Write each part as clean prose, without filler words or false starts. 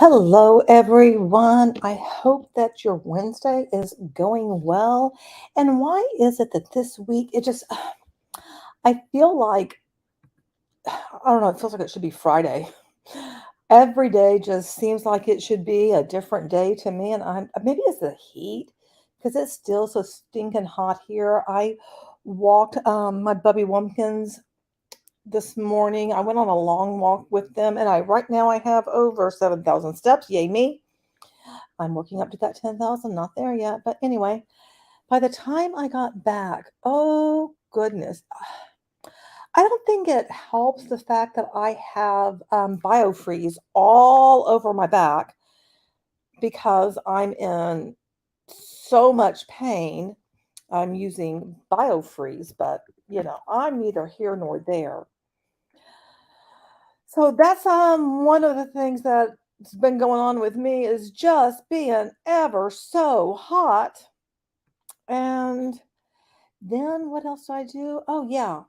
Hello, everyone. I hope that your Wednesday is going well. And why is it that this week I feel like, I don't know, it feels like it should be Friday. Every day just seems like it should be a different day to me. And maybe it's the heat because it's still so stinking hot here. I walked my Bubby Wumpkins this morning. I went on a long walk with them, and right now I have over 7,000 steps. Yay me. I'm working up to that 10,000, not there yet. But anyway, by the time I got back, oh goodness, I don't think it helps the fact that I have biofreeze all over my back because I'm in so much pain. I'm using biofreeze, but I'm neither here nor there. So that's one of the things that's been going on with me is just being ever so hot. And then what else do I do? Oh, yeah.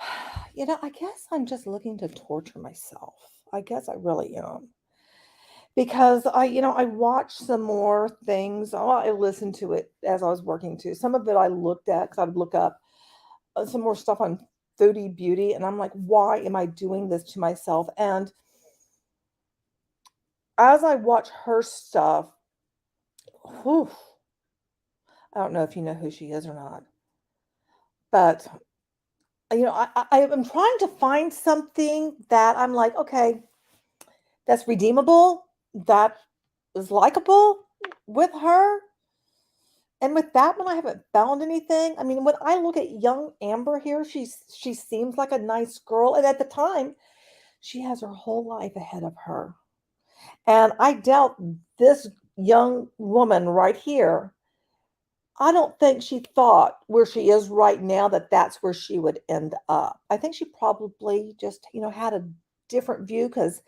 I guess I'm just looking to torture myself. I guess I really am. Because I watched some more things. Oh, I listened to it as I was working too. Some of it I looked at because I would look up some more stuff on foodie beauty. And I'm like, why am I doing this to myself? And as I watch her stuff, whew, I don't know if you know who she is or not, but I'm trying to find something that I'm like, okay, that's redeemable, that is likable with her. And with that one, I haven't found anything. I mean, when I look at young Amber here, she seems like a nice girl, and at the time, she has her whole life ahead of her. And I doubt this young woman right here. I don't think she thought where she is right now that that's where she would end up. I think she probably just, had a different view because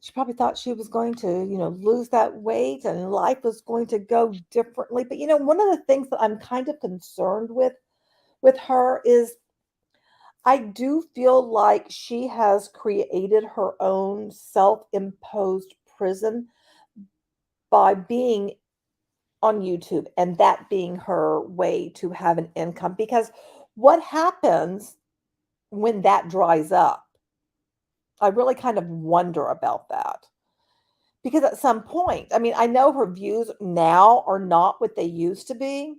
she probably thought she was going to, lose that weight and life was going to go differently. But one of the things that I'm kind of concerned with her is I do feel like she has created her own self-imposed prison by being on YouTube and that being her way to have an income. Because what happens when that dries up? I really kind of wonder about that. Because at some point, I mean, I know her views now are not what they used to be,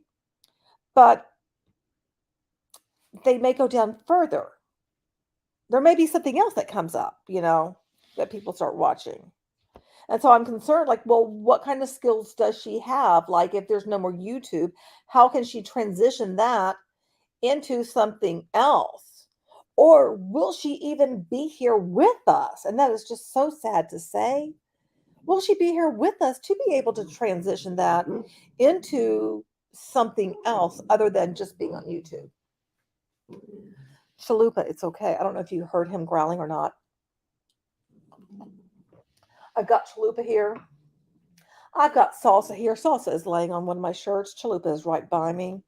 but they may go down further. There may be something else that comes up, that people start watching. And so I'm concerned, like, well, what kind of skills does she have? Like, if there's no more YouTube, how can she transition that into something else? Or will she even be here with us? And that is just so sad to say. Will she be here with us to be able to transition that into something else other than just being on YouTube? Chalupa, it's okay. I don't know if you heard him growling or not. I've got Chalupa here. I've got Salsa here. Salsa is laying on one of my shirts. Chalupa is right by me.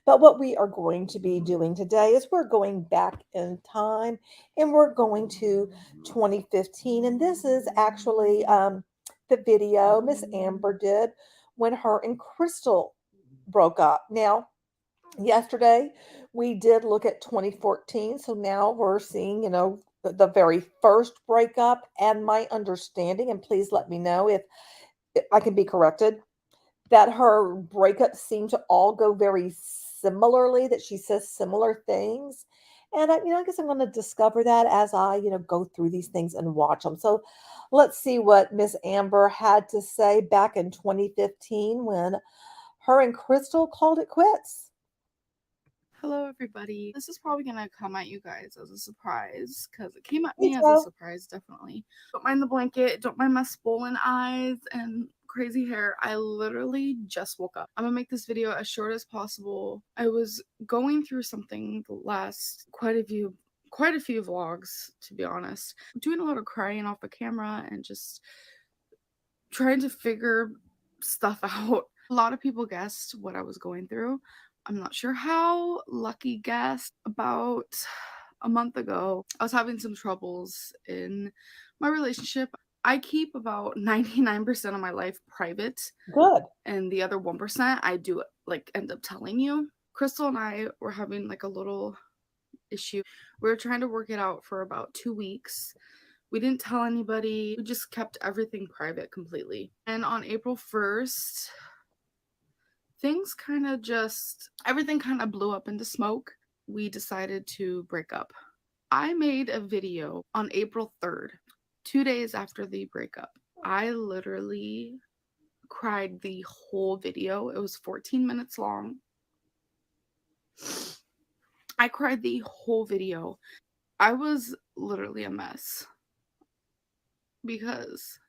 But what we are going to be doing today is we're going back in time and we're going to 2015. And this is actually the video Miss Amber did when her and Crystal broke up. Now, yesterday we did look at 2014. So now we're seeing, the very first breakup and my understanding. And please let me know if I can be corrected, that her breakups seem to all go very similarly, that she says similar things. And I guess I'm going to discover that as I, go through these things and watch them. So let's see what Miss Amber had to say back in 2015 when her and Crystal called it quits. Hello, everybody. This is probably gonna come at you guys as a surprise because it came at Hey, me as a Joe. surprise, definitely. Don't mind the blanket, don't mind my swollen eyes and crazy hair. I literally just woke up. I'm gonna make this video as short as possible. I was going through something the last quite a few vlogs, to be honest. Doing a lot of crying off the camera and just trying to figure stuff out. A lot of people guessed what I was going through. I'm not sure how. Lucky guessed. About a month ago, I was having some troubles in my relationship. I keep about 99% of my life private, Good. and the other 1% I do, like, end up telling you. Crystal and I were having, like, a little issue. We were trying to work it out for about 2 weeks. We didn't tell anybody. We just kept everything private completely. And on April 1st, things kind of just everything kind of blew up into smoke. We decided to break up. I made a video on April 3rd, 2 days after the breakup. I literally cried the whole video. It was 14 minutes long. I cried the whole video. I was literally a mess because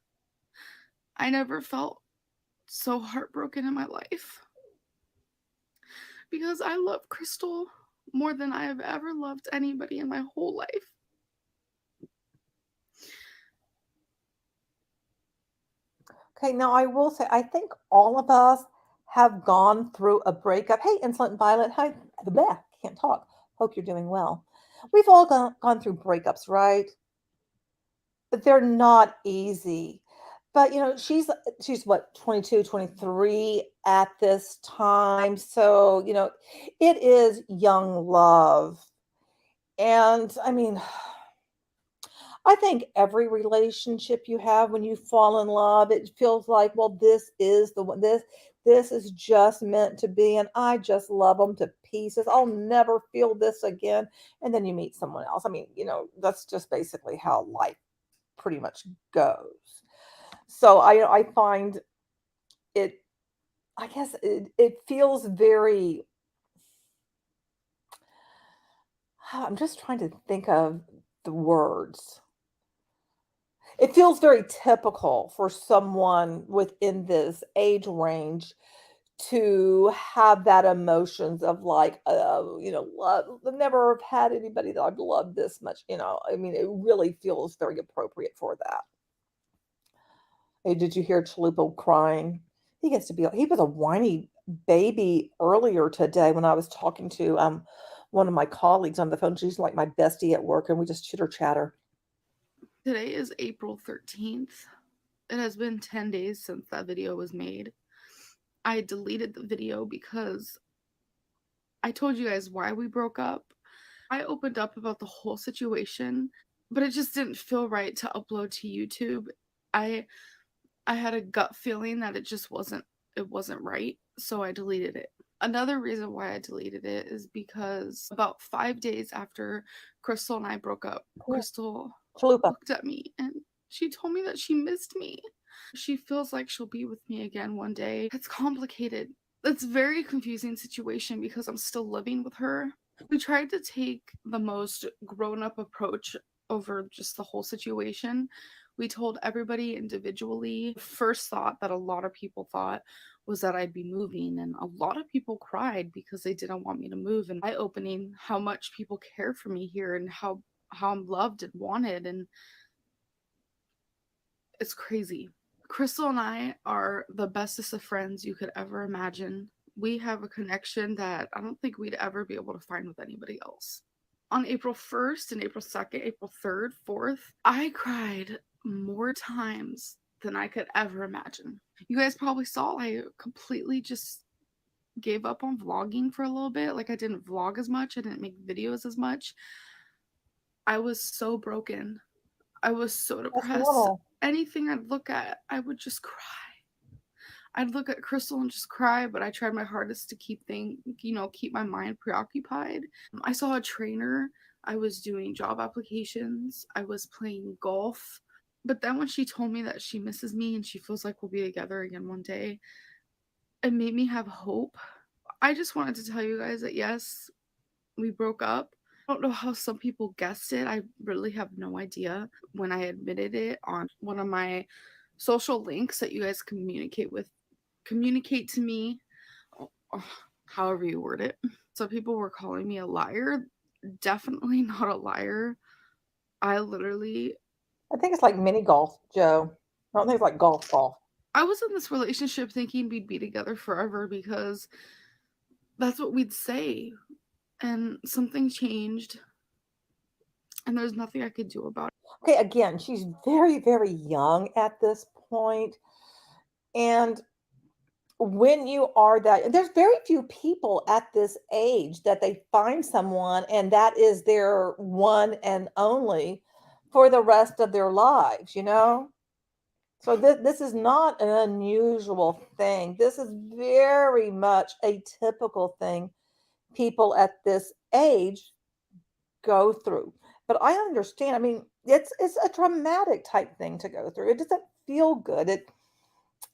I never felt so heartbroken in my life, because I love Crystal more than I have ever loved anybody in my whole life. Okay, now I will say, I think all of us have gone through a breakup. Hey, Insolent Violet. Hi. Bleh, can't talk. Hope you're doing well. We've all gone through breakups, right? But they're not easy. But she's what, 22, 23 at this time. So, it is young love. And I mean, I think every relationship you have when you fall in love, it feels like, well, this is the one. This is just meant to be, and I just love them to pieces. I'll never feel this again. And then you meet someone else. I mean, that's just basically how life pretty much goes. So I find it. I guess it feels very. I'm just trying to think of the words. It feels very typical for someone within this age range to have that emotions of like, love. I've never have had anybody that I've loved this much. I mean, it really feels very appropriate for that. Hey, did you hear Chalupa crying? He was a whiny baby earlier today when I was talking to one of my colleagues on the phone. She's like my bestie at work, and we just chitter chatter. Today is April 13th. It has been 10 days since that video was made. I deleted the video because I told you guys why we broke up. I opened up about the whole situation, but it just didn't feel right to upload to YouTube. I I had a gut feeling that it wasn't right, so I deleted it. Another reason why I deleted it is because about 5 days after Crystal and I broke up, Yeah, Crystal Chalupa. looked at me and she told me that she missed me. She feels like she'll be with me again one day. It's complicated. It's a very confusing situation because I'm still living with her. We tried to take the most grown up approach over just the whole situation. We told everybody individually. First thought that a lot of people thought was that I'd be moving, and a lot of people cried because they didn't want me to move, and eye opening how much people care for me here and how I'm loved and wanted, and it's crazy. Crystal and I are the bestest of friends you could ever imagine. We have a connection that I don't think we'd ever be able to find with anybody else. On April 1st and April 2nd, April 3rd, 4th, I cried more times than I could ever imagine. You guys probably saw I completely just gave up on vlogging for a little bit. Like, I didn't vlog as much, I didn't make videos as much. I was so broken. I was so That's depressed. normal. Anything I'd look at, I would just cry. I'd look at Crystal and just cry, but I tried my hardest to keep my mind preoccupied. I saw a trainer. I was doing job applications. I was playing golf. But then when she told me that she misses me and she feels like we'll be together again one day, it made me have hope. I just wanted to tell you guys that yes, we broke up. I don't know how some people guessed it. I really have no idea. When I admitted it on one of my social links that you guys communicate to me, however you word it. So people were calling me a liar. Definitely not a liar. I think it's like mini golf, Joe. I don't think it's like golf. I was in this relationship thinking we'd be together forever because that's what we'd say. And something changed. and there's nothing I could do about it. Okay, again, she's very, very young at this point, and when you are that there's very few people at this age that they find someone and that is their one and only for the rest of their lives, you know? So this is not an unusual thing. This is very much a typical thing people at this age go through. But I understand. I mean, it's a traumatic type thing to go through. It doesn't feel good.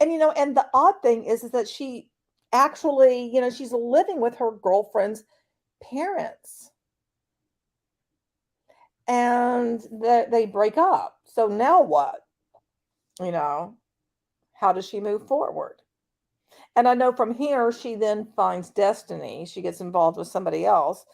And the odd thing is that she actually, she's living with her girlfriend's parents and they break up. So now what? You know, how does she move forward? And I know from here, she then finds destiny. She gets involved with somebody else.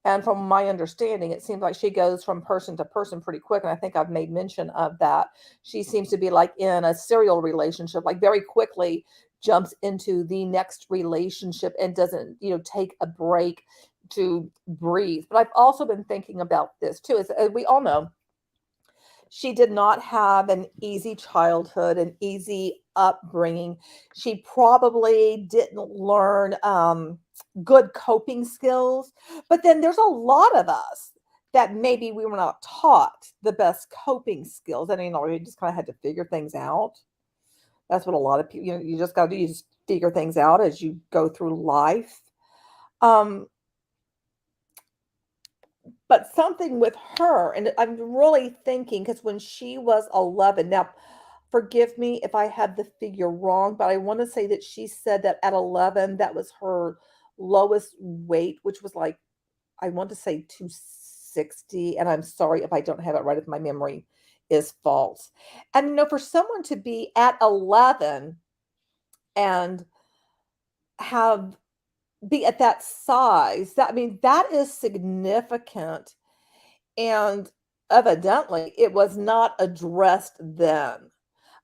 And from my understanding, it seems like she goes from person to person pretty quick. And I think I've made mention of that. She seems to be like in a serial relationship, like very quickly jumps into the next relationship and doesn't, take a break to breathe. But I've also been thinking about this too. As we all know, she did not have an easy childhood, an easy upbringing. She probably didn't learn good coping skills. But then there's a lot of us that maybe we were not taught the best coping skills. And, you just kind of had to figure things out. That's what a lot of people, you just got to do. You just figure things out as you go through life. Um, but something with her, and I'm really thinking because when she was 11, now forgive me if I have the figure wrong, but I want to say that she said that at 11, that was her lowest weight, which was like, I want to say 260. And I'm sorry if I don't have it right, if my memory is false. And, for someone to be at 11 and have be at that size, that I mean, that is significant. And evidently, it was not addressed then.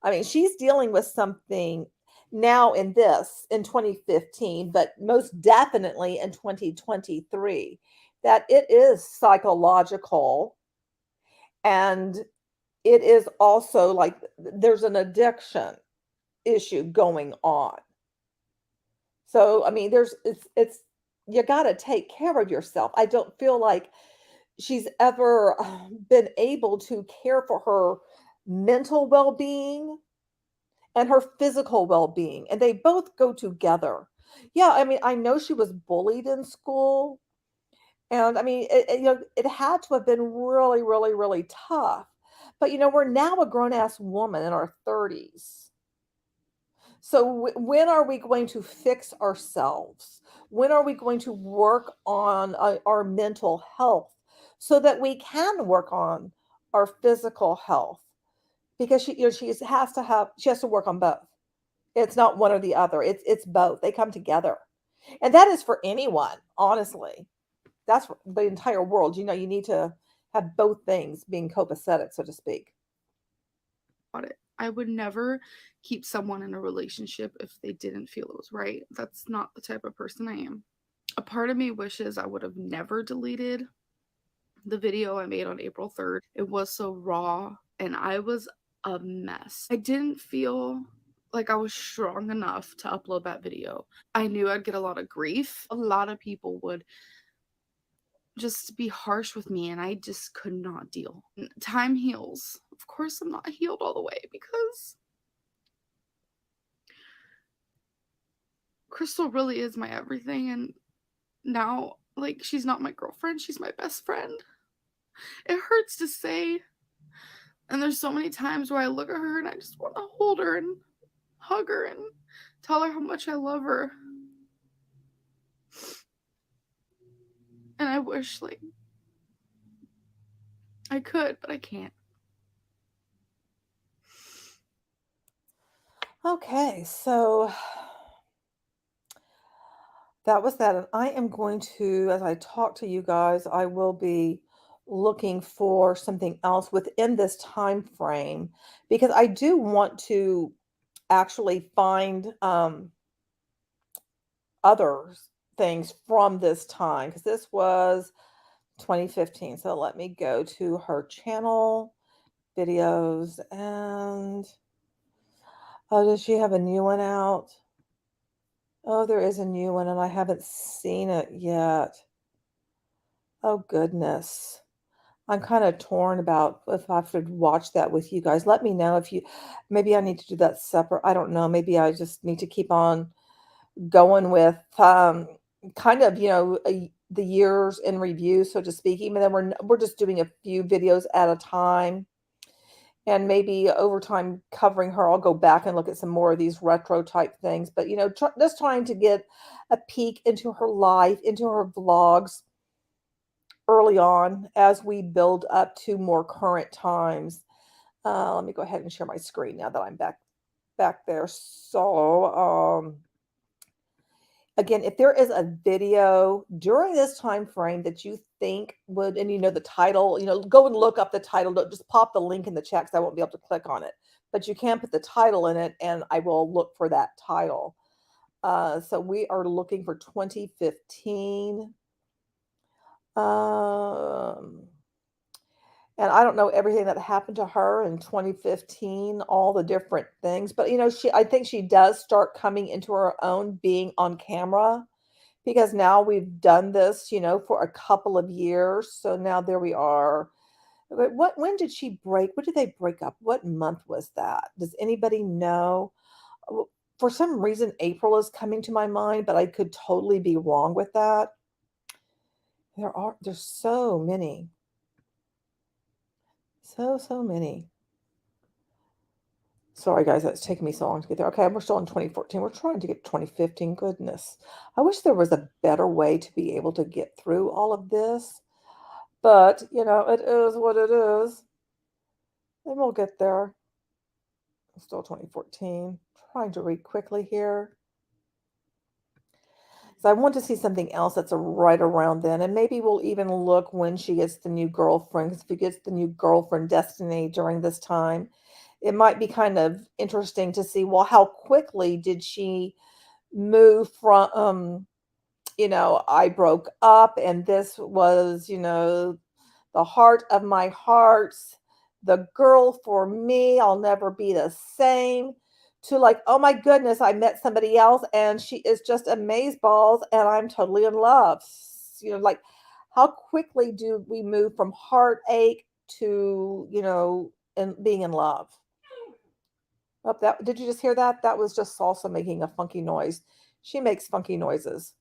I mean, she's dealing with something now in 2015, but most definitely in 2023, that it is psychological and it is also like there's an addiction issue going on. So, I mean, it's you got to take care of yourself. I don't feel like she's ever been able to care for her mental well-being and her physical well-being, and they both go together. Yeah, I mean, I know she was bullied in school, and I mean, it had to have been really, really, really tough. But we're now a grown-ass woman in our 30s. So when are we going to fix ourselves? When are we going to work on our mental health so that we can work on our physical health? Because she has to work on both. It's not one or the other. It's both. They come together. And that is for anyone, honestly. That's for the entire world. You need to have both things being copacetic, so to speak. I would never keep someone in a relationship if they didn't feel it was right. That's not the type of person I am. A part of me wishes I would have never deleted the video I made on April 3rd. It was so raw and I was a mess. I didn't feel like I was strong enough to upload that video. I knew I'd get a lot of grief. A lot of people would just be harsh with me and I just could not deal. Time heals. Of course, I'm not healed all the way because Crystal really is my everything, and now, like, she's not my girlfriend, she's my best friend. It hurts to say, and there's so many times where I look at her and I just want to hold her and hug her and tell her how much I love her. And I wish, like, I could, but I can't. Okay, so that was that. And I am going to, as I talk to you guys, I will be looking for something else within this time frame because I do want to actually find other things from this time because this was 2015. So let me go to her channel, videos, and oh, does she have a new one out? Oh, there is a new one, and I haven't seen it yet. Oh, goodness. I'm kind of torn about if I should watch that with you guys. Let me know if you, maybe I need to do that separate. I don't know. Maybe I just need to keep on going with kind of, the years in review, so to speak. Even though we're just doing a few videos at a time, and maybe over time covering her, I'll go back and look at some more of these retro type things. But just trying to get a peek into her life, into her vlogs early on as we build up to more current times. Let me go ahead and share my screen now that I'm back there. So, again, if there is a video during this time frame that you think would, and the title, go and look up the title. Don't just pop the link in the chat because I won't be able to click on it. But you can put the title in it, and I will look for that title. So we are looking for 2015. And I don't know everything that happened to her in 2015, all the different things, but I think she does start coming into her own being on camera because now we've done this, for a couple of years. So now there we are. But when did she break? When did they break up? What month was that? Does anybody know? For some reason, April is coming to my mind, but I could totally be wrong with that. There's so many. So many. Sorry, guys, that's taking me so long to get there. Okay, we're still in 2014. We're trying to get to 2015. Goodness. I wish there was a better way to be able to get through all of this. But, it is what it is. And we'll get there. Still 2014. Trying to read quickly here. So I want to see something else that's right around then. And maybe we'll even look when she gets the new girlfriend. Because if she gets the new girlfriend, Destiny, during this time, it might be kind of interesting to see, well, how quickly did she move from, I broke up and this was, the heart of my hearts, the girl for me, I'll never be the same, to like, oh my goodness, I met somebody else and she is just amazeballs and I'm totally in love. Like how quickly do we move from heartache to, and being in love? Oh, did you just hear that? That was just Salsa making a funky noise. She makes funky noises.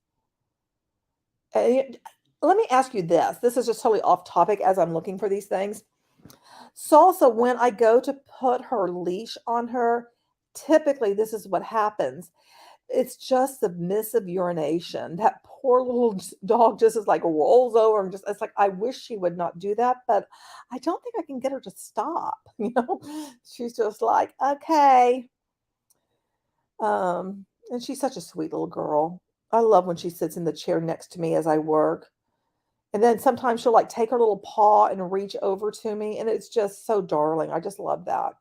Let me ask you this. This is just totally off topic as I'm looking for these things. Salsa, when I go to put her leash on her, typically this is what happens. It's just submissive urination. That poor little dog just is like rolls over and it's like, I wish she would not do that, but I don't think I can get her to stop. She's just like, okay. And she's such a sweet little girl. I love when she sits in the chair next to me as I work. And then sometimes she'll like take her little paw and reach over to me, and it's just so darling. I just love that.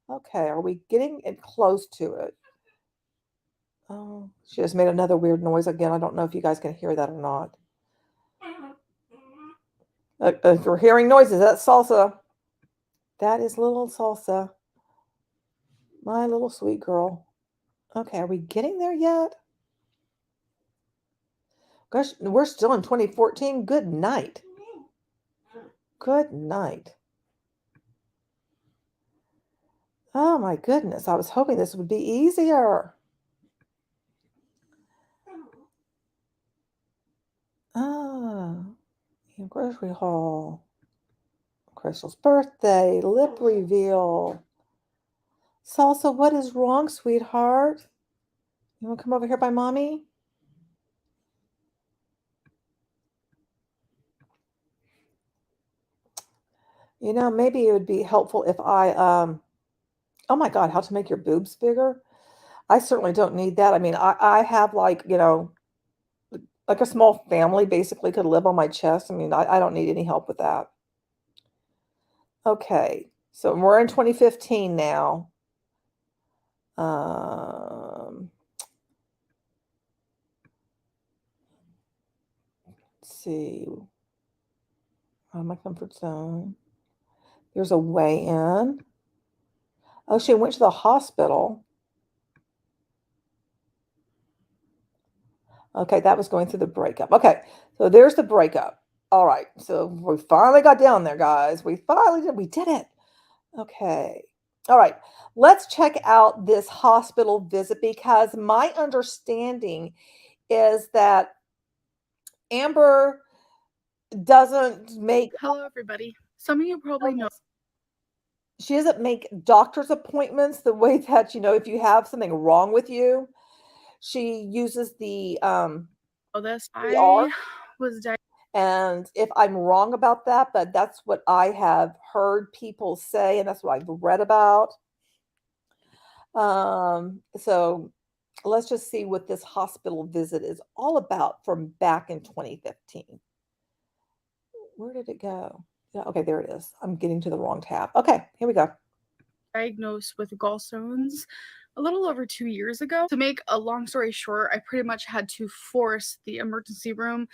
Okay, are we getting it close to it? Oh, she just made another weird noise again. I don't know if you guys can hear that or not. If you're hearing noises, that's Salsa. That is little Salsa. My little sweet girl. Okay, are we getting there yet? Gosh, we're still in 2014. Good night. Good night. Oh my goodness. I was hoping this would be easier. Ah, grocery haul. Crystal's birthday, lip reveal. Salsa, what is wrong, sweetheart? You want to come over here by mommy? Maybe it would be helpful if oh my God, how to make your boobs bigger? I certainly don't need that. I mean, I have like, like a small family basically could live on my chest. I mean, I don't need any help with that. Okay, so we're in 2015 now. Let's see. Out of my comfort zone. There's a way in. Oh, she went to the hospital. Okay, that was going through the breakup. Okay, so there's the breakup. All right, so we finally got down there, guys. We finally did. We did it. Okay. All right. Let's check out this hospital visit because my understanding is that Amber doesn't make Hello, everybody. Some of you probably know. she doesn't make doctor's appointments the way that, if you have something wrong with you, she uses the This. ER. I was diagnosed. And if I'm wrong about that, but that's what I have heard people say, and that's what I've read about. So let's just see what this hospital visit is all about from back in 2015. Where did it go? Yeah, okay, there it is. I'm getting to the wrong tab. Okay, here we go. Diagnosed with gallstones a little over 2 years ago. To make a long story short, I pretty much had to force the emergency room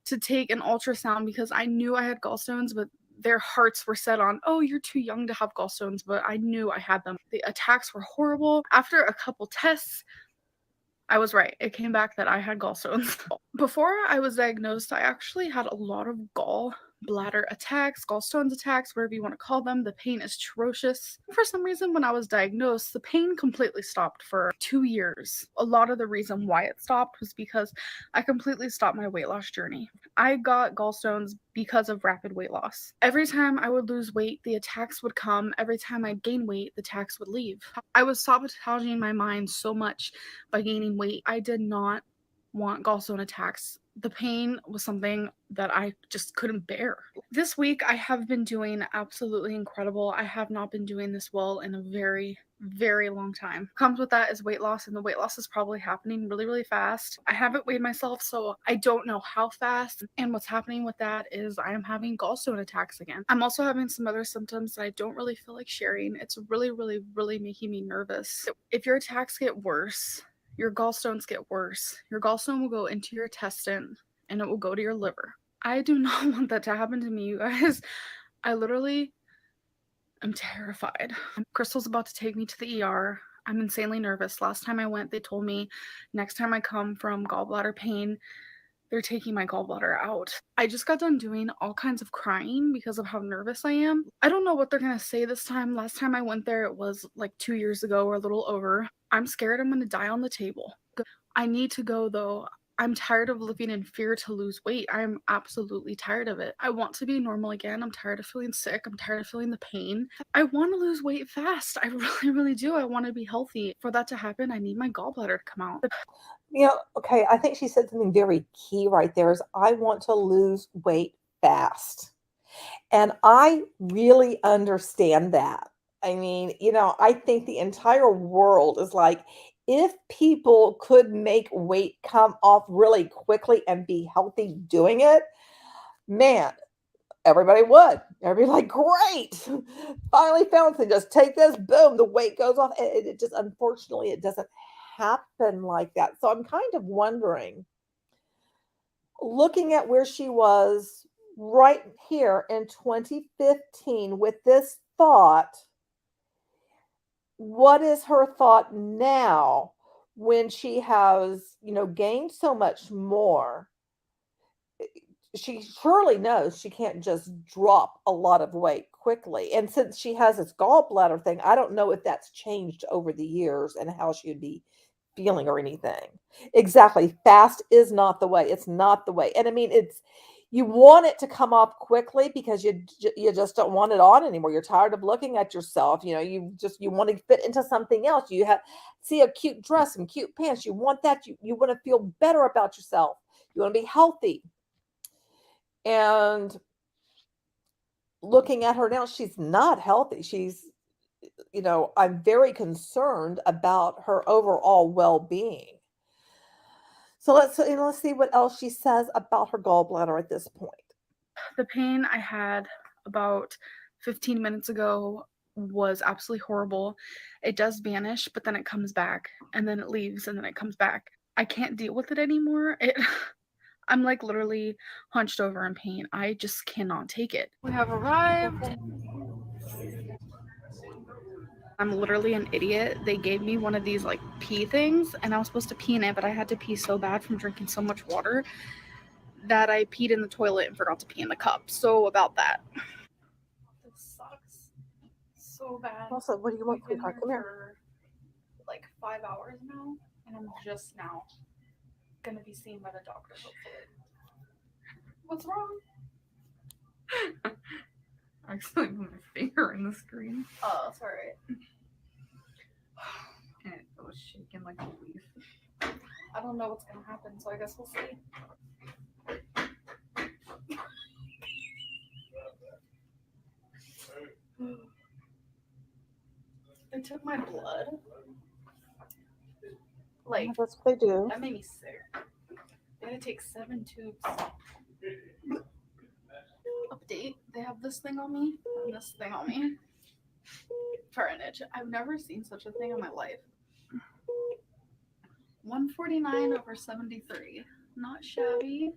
to take an ultrasound because I knew I had gallstones, but their hearts were set on, oh, you're too young to have gallstones, but I knew I had them. The attacks were horrible. After a couple tests, I was right. It came back that I had gallstones. Before I was diagnosed, I actually had a lot of gallbladder attacks, gallstones attacks, whatever you want to call them. The pain is atrocious. For some reason, when I was diagnosed, the pain completely stopped for 2 years. A lot of the reason why it stopped was because I completely stopped my weight loss journey. I got gallstones because of rapid weight loss. Every time I would lose weight, the attacks would come. Every time I gain weight, the attacks would leave. I was sabotaging my mind so much by gaining weight. I did not want gallstone attacks. The pain was something that I just couldn't bear. This week, I have been doing absolutely incredible. I have not been doing this well in a very, very long time. Comes with that is weight loss, and the weight loss is probably happening really, really fast. I haven't weighed myself, so I don't know how fast. And what's happening with that is I am having gallstone attacks again. I'm also having some other symptoms that I don't really feel like sharing. It's really, really, really making me nervous. If your attacks get worse, your gallstones get worse. Your gallstone will go into your intestine and it will go to your liver. I do not want that to happen to me, you guys. I literally am terrified. Crystal's about to take me to the ER. I'm insanely nervous. Last time I went, they told me next time I come from gallbladder pain, they're taking my gallbladder out. I just got done doing all kinds of crying because of how nervous I am. I don't know what they're gonna say this time. Last time I went there, it was like 2 years ago or a little over. I'm scared I'm gonna die on the table. I need to go though. I'm tired of living in fear to lose weight. I'm absolutely tired of it. I want to be normal again. I'm tired of feeling sick. I'm tired of feeling the pain. I want to lose weight fast. I really, really do. I want to be healthy. For that to happen, I need my gallbladder to come out. Okay, I think she said something very key right there is I want to lose weight fast. And I really understand that. I mean, I think the entire world is like, if people could make weight come off really quickly and be healthy doing it, man, everybody would. Everybody like, great, finally found something. Just take this, boom, the weight goes off. And it just, unfortunately, it doesn't happen like that. So I'm kind of wondering, looking at where she was right here in 2015 with this thought, what is her thought now when she has, gained so much more? She surely knows she can't just drop a lot of weight quickly. And since she has this gallbladder thing, I don't know if that's changed over the years and how she would be feeling or anything. Exactly. Fast is not the way. It's not the way. And I mean, you want it to come off quickly because you just don't want it on anymore. You're tired of looking at yourself. You want to fit into something else. You see a cute dress and cute pants. You want that. You want to feel better about yourself. You want to be healthy. And looking at her now, she's not healthy. I'm very concerned about her overall well-being. So let's see what else she says about her gallbladder at this point. The pain I had about 15 minutes ago was absolutely horrible. It does vanish, but then it comes back, and then it leaves, and then it comes back. I can't deal with it anymore. I'm like literally hunched over in pain. I just cannot take it. We have arrived. I'm literally an idiot. They gave me one of these like pee things and I was supposed to pee in it, but I had to pee so bad from drinking so much water that I peed in the toilet and forgot to pee in the cup. So about that. This sucks so bad. Also, what do you want, We've been sweetheart? here Come here. for like 5 hours now, and I'm just now gonna be seen by the doctor, hopefully. What's wrong? I accidentally put my finger in the screen. Oh, that's alright. And it was shaking like a leaf. I don't know what's gonna happen, so I guess we'll see. They took my blood. Like, That's what they do. that made me sick. They had to take 7 tubes. Update. They have this thing on me and this thing on me for an itch. I've never seen such a thing in my life. 149 over 73. Not shabby.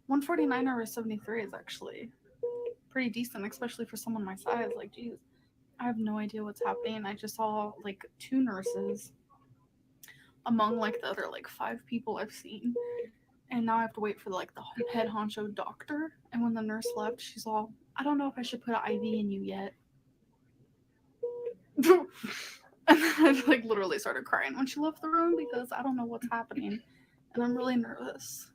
149 over 73 is actually pretty decent, especially for someone my size. Like, geez, I have no idea what's happening. I just saw like 2 nurses among like the other like 5 people I've seen. And now I have to wait for like the head honcho doctor. And when the nurse left, she's all, I don't know if I should put an IV in you yet. And I like literally started crying when she left the room because I don't know what's happening. And I'm really nervous.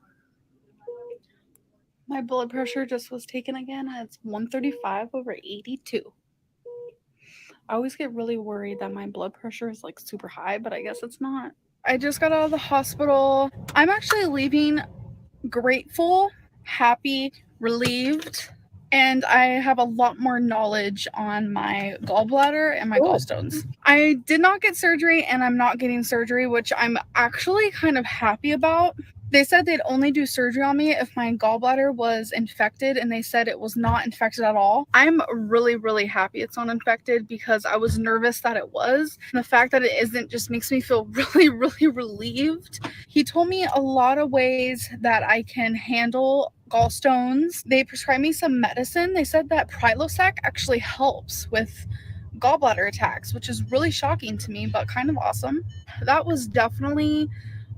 My blood pressure just was taken again. It's 135 over 82. I always get really worried that my blood pressure is like super high, but I guess it's not. I just got out of the hospital. I'm actually leaving grateful, happy, relieved, and I have a lot more knowledge on my gallbladder and my gallstones. I did not get surgery and I'm not getting surgery, which I'm actually kind of happy about. They said they'd only do surgery on me if my gallbladder was infected, and they said it was not infected at all. I'm really, really happy it's not infected because I was nervous that it was. And the fact that it isn't just makes me feel really, really relieved. He told me a lot of ways that I can handle gallstones. They prescribed me some medicine. They said that Prilosec actually helps with gallbladder attacks, which is really shocking to me, but kind of awesome. That was definitely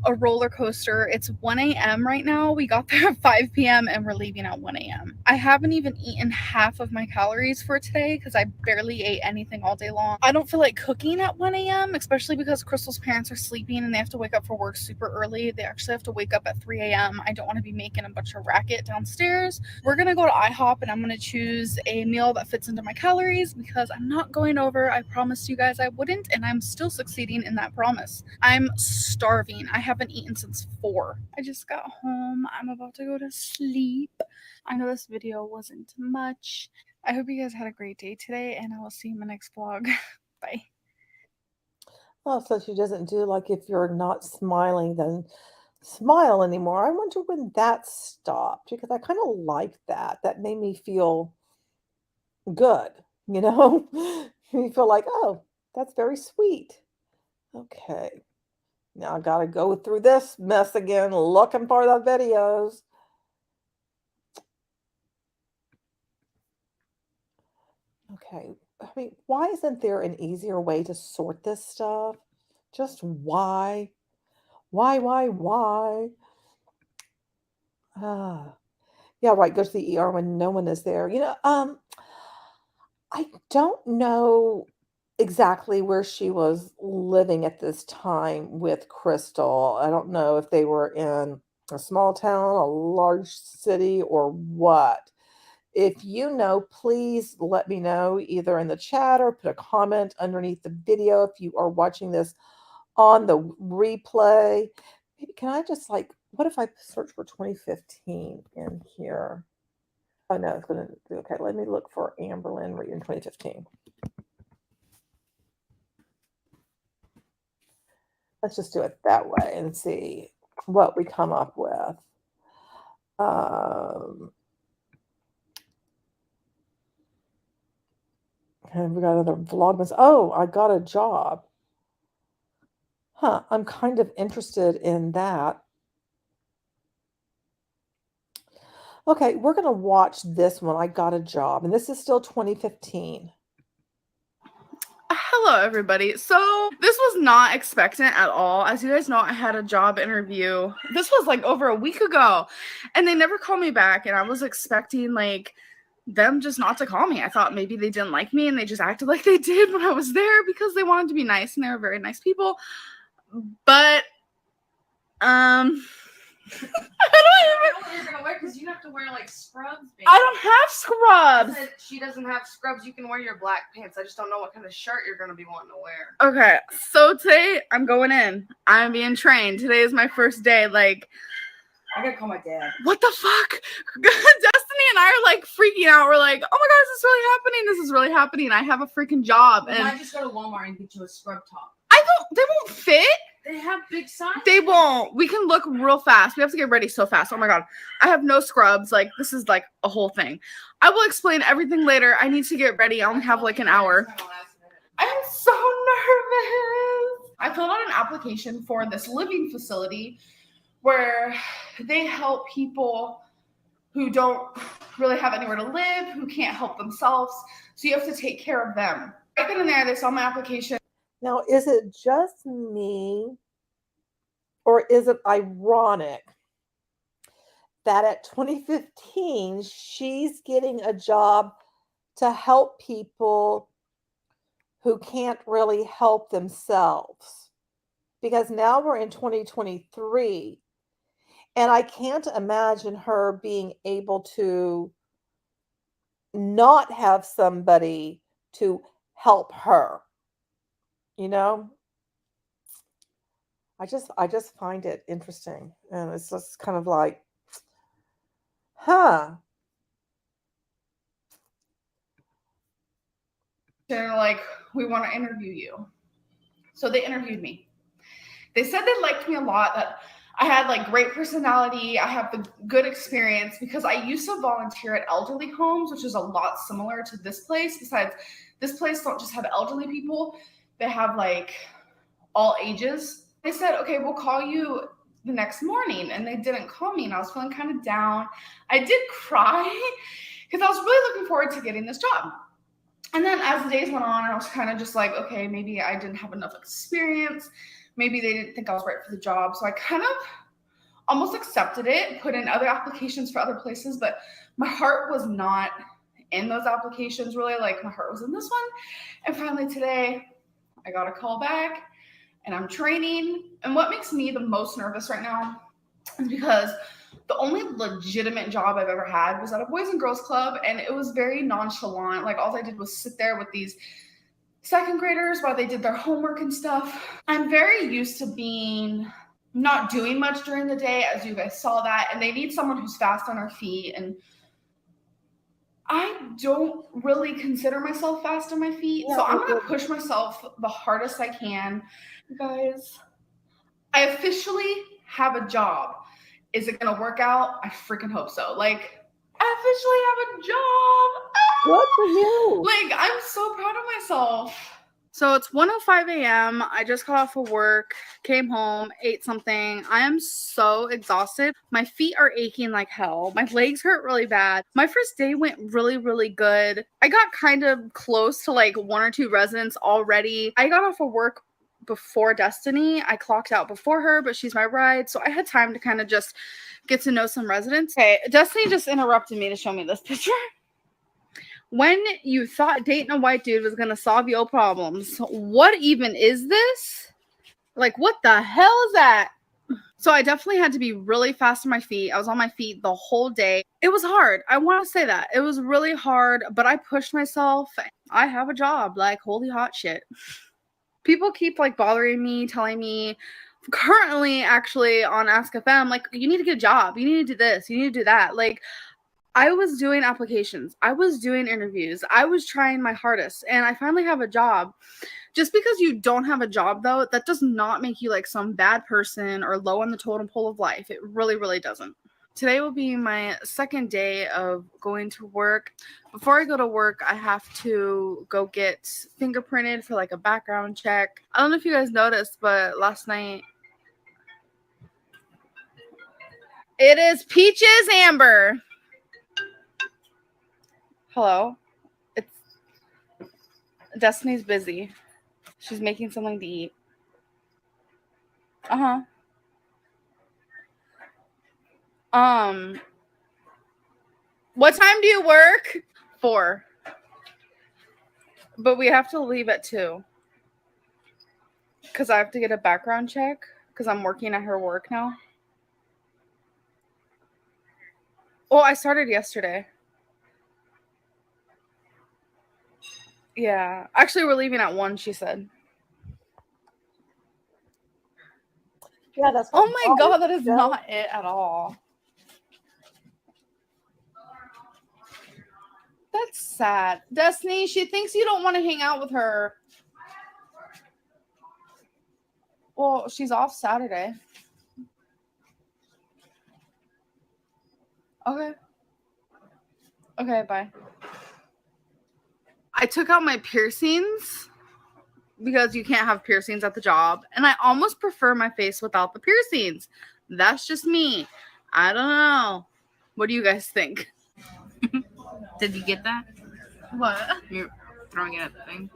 a roller coaster. It's 1 a.m. right now. We got there at 5 p.m. and we're leaving at 1 a.m. I haven't even eaten half of my calories for today because I barely ate anything all day long. I don't feel like cooking at 1 a.m., especially because Crystal's parents are sleeping and they have to wake up for work super early. They actually have to wake up at 3 a.m. I don't want to be making a bunch of racket downstairs. We're going to go to IHOP and I'm going to choose a meal that fits into my calories because I'm not going over. I promised you guys I wouldn't, and I'm still succeeding in that promise. I'm starving. I haven't eaten since 4. I just got home. I'm about to go to sleep. I know this video wasn't much. I hope you guys had a great day today, and I will see you in my next vlog. Bye. Oh, so she doesn't do like if you're not smiling, then smile anymore. I wonder when that stopped because I kind of liked that. That made me feel good, you know? You feel like, oh, that's very sweet. Okay. Now I gotta go through this mess again, looking for the videos. Okay. I mean, why isn't there an easier way to sort this stuff? Just why? Why? Ah. Yeah, right. Go to the ER when no one is there. I don't know exactly where she was living at this time with Crystal. I don't know if they were in a small town, a large city, or what. If you know, please let me know either in the chat or put a comment underneath the video if you are watching this on the replay. Maybe can I just like, what if I search for 2015 in here? Oh no, it's gonna do okay. Let me look for Amberlynn Reid in 2015. Let's just do it that way and see what we come up with. And we got another Vlogmas. Oh, I got a job. Huh, I'm kind of interested in that. Okay, we're going to watch this one. I got a job, and this is still 2015. Hello, everybody. So this was not expectant at all. As you guys know, I had a job interview. This was like over a week ago, and they never called me back. And I was expecting like them just not to call me. I thought maybe they didn't like me and they just acted like they did when I was there because they wanted to be nice and they were very nice people. But I don't know what you're gonna wear because you have to wear like scrubs. Baby. I don't have scrubs. Said she doesn't have scrubs. You can wear your black pants. I just don't know what kind of shirt you're gonna be wanting to wear. Okay, so today I'm going in. I'm being trained. Today is my first day. Like, I gotta call my dad. what the fuck? Destiny and I are like freaking out. We're like, oh my god, is this really happening? This is really happening. I have a freaking job. We And might just go to Walmart and get you a scrub top. they won't fit. They have big sizes. They won't. We can look real fast. We have to get ready so fast. Oh my god. I have no scrubs. Like, this is like a whole thing. I will explain everything later. I need to get ready. I only have like an hour. I'm so nervous. I filled out an application for this living facility where they help people who don't really have anywhere to live, who can't help themselves. So you have to take care of them. Right then and there, they saw my application. Now, is it just me, or is it ironic that at 2015, she's getting a job to help people who can't really help themselves? Because now we're in 2023, and I can't imagine her being able to not have somebody to help her. You know, I just find it interesting, and it's just kind of like, huh. They're like, we want to interview you. So they interviewed me. They said they liked me a lot, that I had like great personality. I have the good experience because I used to volunteer at elderly homes, which is a lot similar to this place. Besides, this place don't just have elderly people. They have like all ages. They said, okay, we'll call you the next morning. And they didn't call me, and I was feeling kind of down. I did cry because I was really looking forward to getting this job. And then as the days went on, I was kind of just like, okay, maybe I didn't have enough experience. Maybe they didn't think I was right for the job. So I kind of almost accepted it, put in other applications for other places, but my heart was not in those applications really. Like, my heart was in this one. And finally today, I got a call back and I'm training. And what makes me the most nervous right now is because the only legitimate job I've ever had was at a Boys and Girls Club, and it was very nonchalant. Like, all I did was sit there with these second graders while they did their homework and stuff. I'm very used to being not doing much during the day, as you guys saw that, and they need someone who's fast on their feet. And I don't really consider myself fast on my feet, so I'm gonna push myself the hardest I can. You guys, I officially have a job. Is it gonna work out? I freaking hope so. Like, I officially have a job. Good for you. Like, I'm so proud of myself. So it's 1:05 a.m. I just got off of work, came home, ate something. I am so exhausted. My feet are aching like hell. My legs hurt really bad. My first day went really, really good. I got kind of close to like 1 or 2 residents already. I got off of work before Destiny. I clocked out before her, but she's my ride. So I had time to kind of just get to know some residents. Okay, Destiny just interrupted me to show me this picture. When you thought dating a white dude was going to solve your problems, what even is this? Like, what the hell is that? So I definitely had to be really fast on my feet. I was on my feet the whole day. It was hard. I want to say that. It was really hard, but I pushed myself. I have a job, like, holy hot shit. People keep like bothering me, telling me, currently actually on Ask FM, like, you need to get a job. You need to do this. You need to do that. Like, I was doing applications. I was doing interviews. I was trying my hardest, and I finally have a job. Just because you don't have a job, though, that does not make you like some bad person or low on the totem pole of life. It really, really doesn't. Today will be my second day of going to work. Before I go to work, I have to go get fingerprinted for like a background check. I don't know if you guys noticed, but last night, it is Peaches Amber. Hello? It's Destiny's busy. She's making something to eat. Uh-huh. What time do you work? 4. But we have to leave at 2. Because I have to get a background check. Because I'm working at her work now. Oh, I started yesterday. Yeah. Actually, we're leaving at 1, she said. Yeah, that's Oh what my Molly god, that is does. not it at all. That's sad. Destiny, she thinks you don't want to hang out with her. Well, she's off Saturday. Okay. Okay, bye. I took out my piercings because you can't have piercings at the job. And I almost prefer my face without the piercings. That's just me. I don't know. What do you guys think? Did you get that? What? You're throwing it at the thing.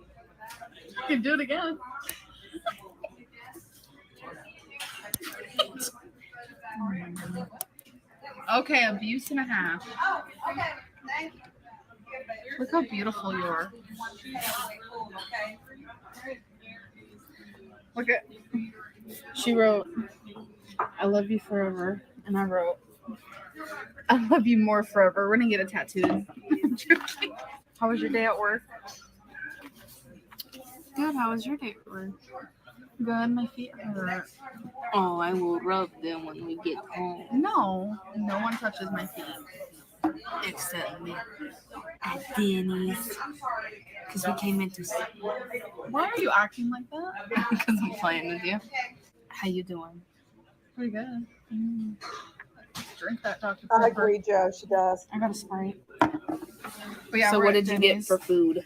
You can do it again. Okay, abuse and a half. Oh, okay. Thank you. Look how beautiful you are. Okay. Look at. She wrote, "I love you forever," and I wrote, "I love you more forever." We're gonna get it tattooed. I'm joking. How was your day at work? Good. How was your day at work? Good. My feet hurt. Oh, I will rub them when we get home. No one touches my feet. Except me. At Denny's. Because we came into Why are you acting like that? because I'm playing with you. How you doing? Pretty good. Drink that Dr. I Pepper. agree, Joe. She does. I got a Sprite. But yeah, So we're what at did you get Denny's. for food?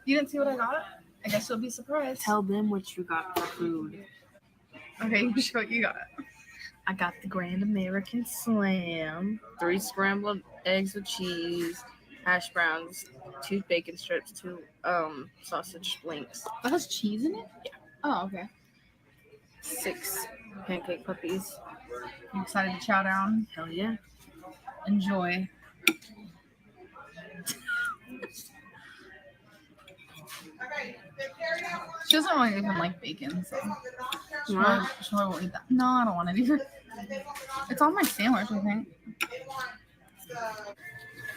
You didn't see what I got? I guess you'll be surprised. Tell them what you got for food. Okay, you show what you got. I got the Grand American Slam, 3 scrambled eggs with cheese, hash browns, 2 bacon strips, 2 sausage links, That has cheese in it? Yeah. Oh, okay. 6 pancake puppies. I'm excited to chow down. Hell yeah. Enjoy. She doesn't really even like bacon, so she What? probably won't eat that. No, I don't want it either. It's on my sandwich, I think.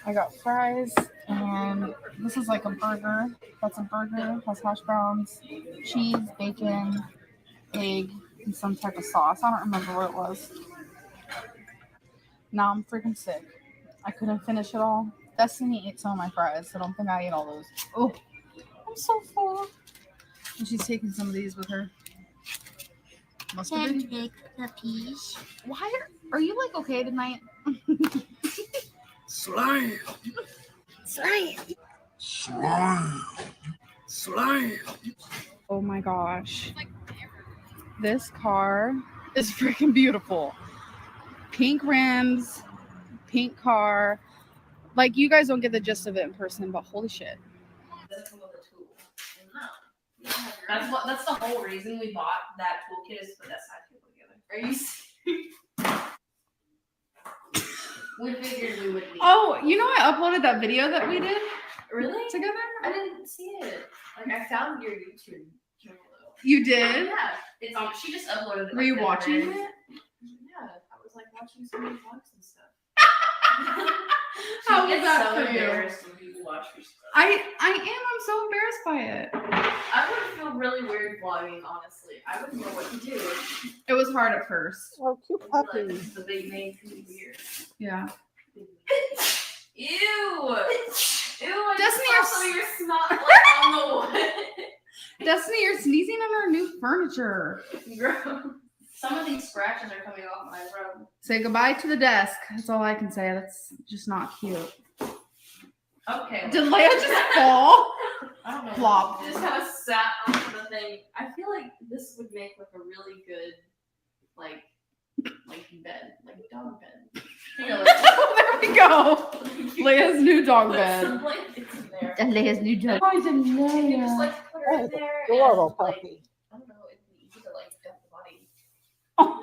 I got fries, and this is like a burger. That's a burger. Has hash browns, cheese, bacon, egg, and some type of sauce. I don't remember what it was. Now I'm freaking sick. I couldn't finish it all. Destiny ate some of my fries, so I don't think I ate all those. Oh, I'm so full. And she's taking some of these with her. Must have been. Pancake puppies. Why are you like okay tonight? Slam! Slam. Slam! Slam! Oh my gosh. This car is freaking beautiful. Pink rims, pink car. Like, you guys don't get the gist of it in person, but holy shit. That's the whole reason we bought that toolkit is to put that side table together. Are you serious? We figured we would need. Oh, you know I uploaded that video that we did Really? together? I didn't see it. Like I found your YouTube channel though. You did? Yeah. It's she just uploaded it. Were you the other watching day. it? Yeah. I was like watching some of your vlogs and stuff. How She was gets that so for you? embarrassed when people watch your stuff. I am. I'm so embarrassed by it. I would feel really weird vlogging, honestly. I wouldn't know what to do. It was hard at first. Oh, cute I'd be like, puppy. this is a big name, too weird. Yeah. Ew! Ew! I Destiny, just saw some of your snot like on the wood. Destiny, you're sneezing on our new furniture. Gross. Some of these scratches are coming off my robe. Say goodbye to the desk. That's all I can say. That's just not cute. Okay. Did Leia just fall? I don't know. Flop. Just kind of sat onto the thing. I feel like this would make like a really good, like, Like bed, like dog bed. There we go. Leia's new dog bed. Blankets in there. And Leia's new dog. I didn't know You can just that. like put her in That is there adorable and like puppy. I don't know, it'd be easy to like dump the body. Oh.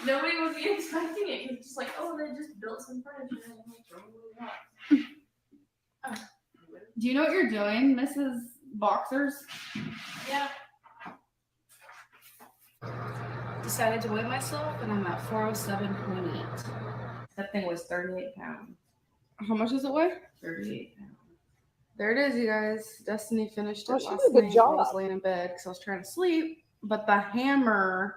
Nobody would be expecting it. It's just like, oh, they just built some furniture and like throw it out. Do you know what you're doing, Mrs. Boxers? Yeah. Decided to weigh myself and I'm at 407.8. That thing was 38 pounds. How much does it weigh? 38 pounds. There it is, you guys. Destiny finished it Oh, she last did a good night while I was job. laying in bed because I was trying to sleep, but the hammer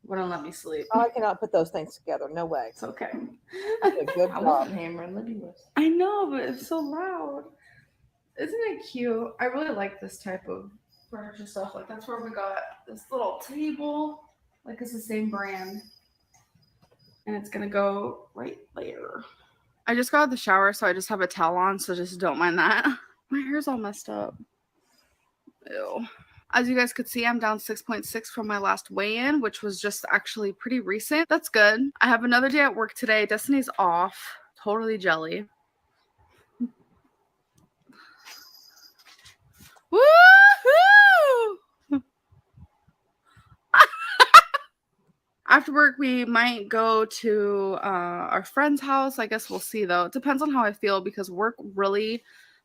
wouldn't let me sleep. I cannot put those things together. No way. It's okay. You did a good I job. wasn't hammering, Libby was. I know, but it's so loud. Isn't it cute? I really like this type of furniture stuff. Like that's where we got this little table. Like it's the same brand. And it's gonna go right there. I just got out of the shower, so I just have a towel on, so just don't mind that. My hair's all messed up. Ew. As you guys could see, I'm down 6.6 from my last weigh-in, which was just actually pretty recent. That's good. I have another day at work today. Destiny's off. Totally jelly. Woohoo! After work, we might go to our friend's house. I guess we'll see, though. It depends on how I feel because work really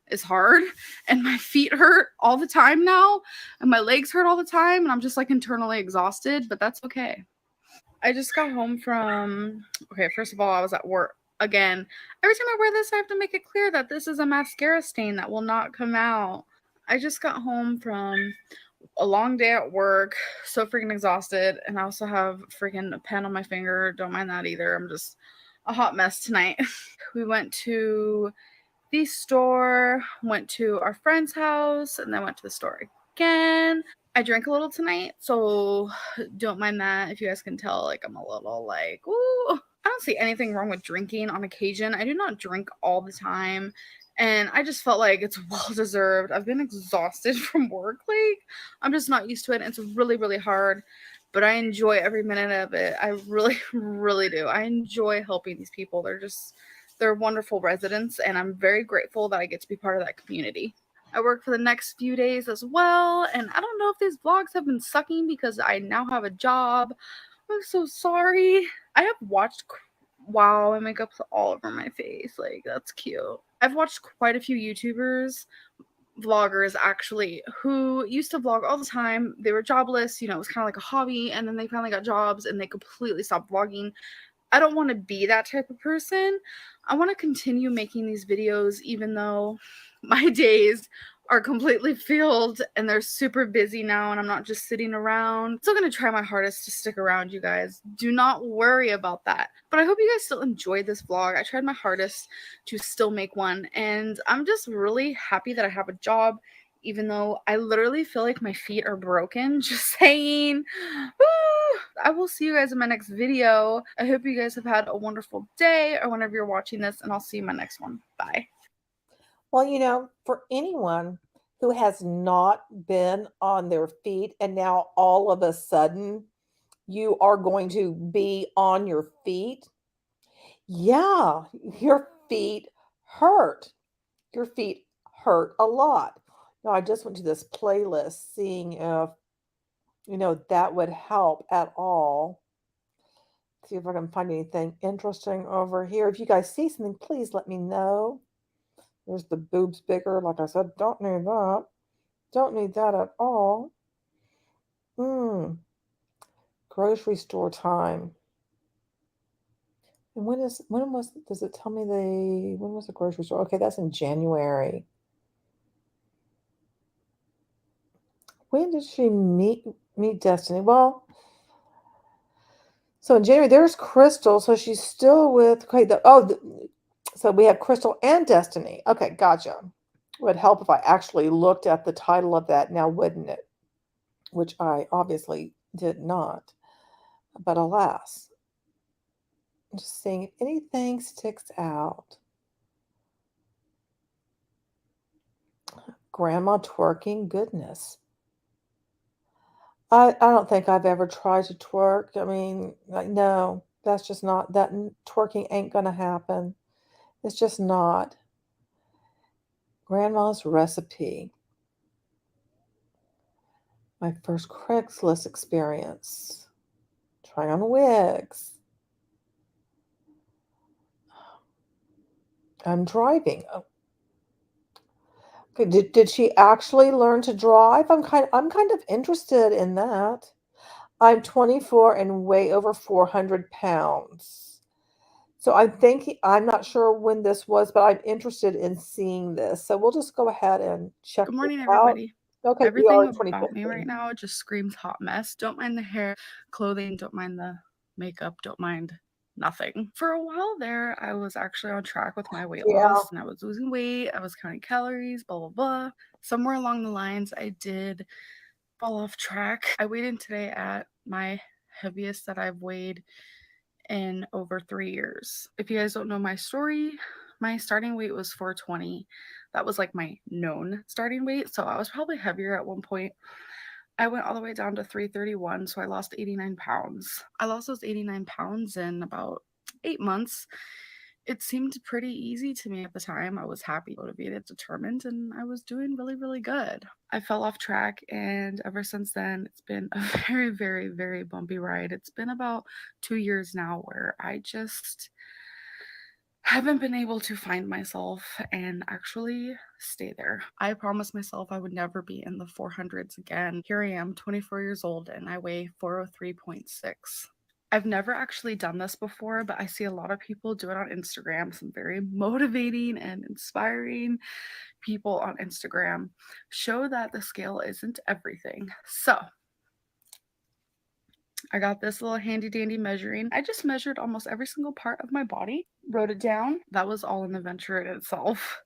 is hard and my feet hurt all the time now and my legs hurt all the time and I'm just like internally exhausted, but that's okay. I just got home from, okay, first of all, I was at work again. Every time I wear this, I have to make it clear that this is a mascara stain that will not come out. I just got home from a long day at work, so freaking exhausted, and I also have freaking a pen on my finger. Don't mind that either. I'm just a hot mess tonight. We went to the store, went to our friend's house, and then went to the store again. I drank a little tonight, so don't mind that. If you guys can tell, like I'm a little like, ooh. I don't see anything wrong with drinking on occasion. I do not drink all the time. And I just felt like it's well deserved. I've been exhausted from work. Like, I'm just not used to it. It's really, really hard. But I enjoy every minute of it. I really, really do. I enjoy helping these people. They're wonderful residents. And I'm very grateful that I get to be part of that community. I work for the next few days as well. And I don't know if these vlogs have been sucking because I now have a job. I'm so sorry. I have watched, wow, my makeup's all over my face. Like, that's cute. I've watched quite a few YouTubers, vloggers actually, who used to vlog all the time. They were jobless, you know, it was kind of like a hobby, and then they finally got jobs and they completely stopped vlogging. I don't want to be that type of person. I want to continue making these videos even though my days are completely filled and they're super busy now and I'm not just sitting around. I'm still going to try my hardest to stick around, you guys. Do not worry about that. But I hope you guys still enjoyed this vlog. I tried my hardest to still make one and I'm just really happy that I have a job even though I literally feel like my feet are broken. Just saying. Woo! I will see you guys in my next video. I hope you guys have had a wonderful day or whenever you're watching this, and I'll see you in my next one. Bye. Well, you know, for anyone who has not been on their feet and now all of a sudden you are going to be on your feet, yeah, your feet hurt. Your feet hurt a lot. Now, I just went to this playlist seeing if, you know, that would help at all. See if I can find anything interesting over here. If you guys see something, please let me know. There's the boobs bigger. Like I said, don't need that. Don't need that at all. Grocery store time. And does it tell me when was the grocery store? Okay, that's in January. When did she meet Destiny? Well, so in January, there's Crystal. So she's still with, okay, so we have Crystal and Destiny. Okay, gotcha. It would help if I actually looked at the title of that now, wouldn't it? Which I obviously did not. But alas, I'm just seeing if anything sticks out. Grandma twerking, goodness. I don't think I've ever tried to twerk. I mean, like, no, that's just not that twerking ain't gonna happen. It's just not. Grandma's recipe. My first Craigslist experience. Trying on wigs. I'm driving. Oh, okay, did she actually learn to drive? I'm kind of interested in that. I'm 24 and weigh over 400 pounds. So I'm thinking, I'm not sure when this was, but I'm interested in seeing this. So we'll just go ahead and check Good this morning, out. everybody. Okay, we are Everything in about me 2015. right now just screams hot mess. Don't mind the hair, clothing, don't mind the makeup, don't mind nothing. For a while there, I was actually on track with my weight Yeah. loss and I was losing weight. I was counting calories, blah, blah, blah. Somewhere along the lines, I did fall off track. I weighed in today at my heaviest that I've weighed in over 3 years. If you guys don't know my story, my starting weight was 420. That was like my known starting weight. So I was probably heavier at one point. I went all the way down to 331. So I lost 89 pounds. I lost those 89 pounds in about 8 months. It seemed pretty easy to me at the time. I was happy, motivated, determined, and I was doing really, really good. I fell off track, and ever since then, it's been a very, very, very bumpy ride. It's been about 2 years now where I just haven't been able to find myself and actually stay there. I promised myself I would never be in the 400s again. Here I am, 24 years old, and I weigh 403.6. I've never actually done this before, but I see a lot of people do it on Instagram. Some very motivating and inspiring people on Instagram show that the scale isn't everything. So I got this little handy dandy measuring. I just measured almost every single part of my body, wrote it down. That was all an adventure in itself.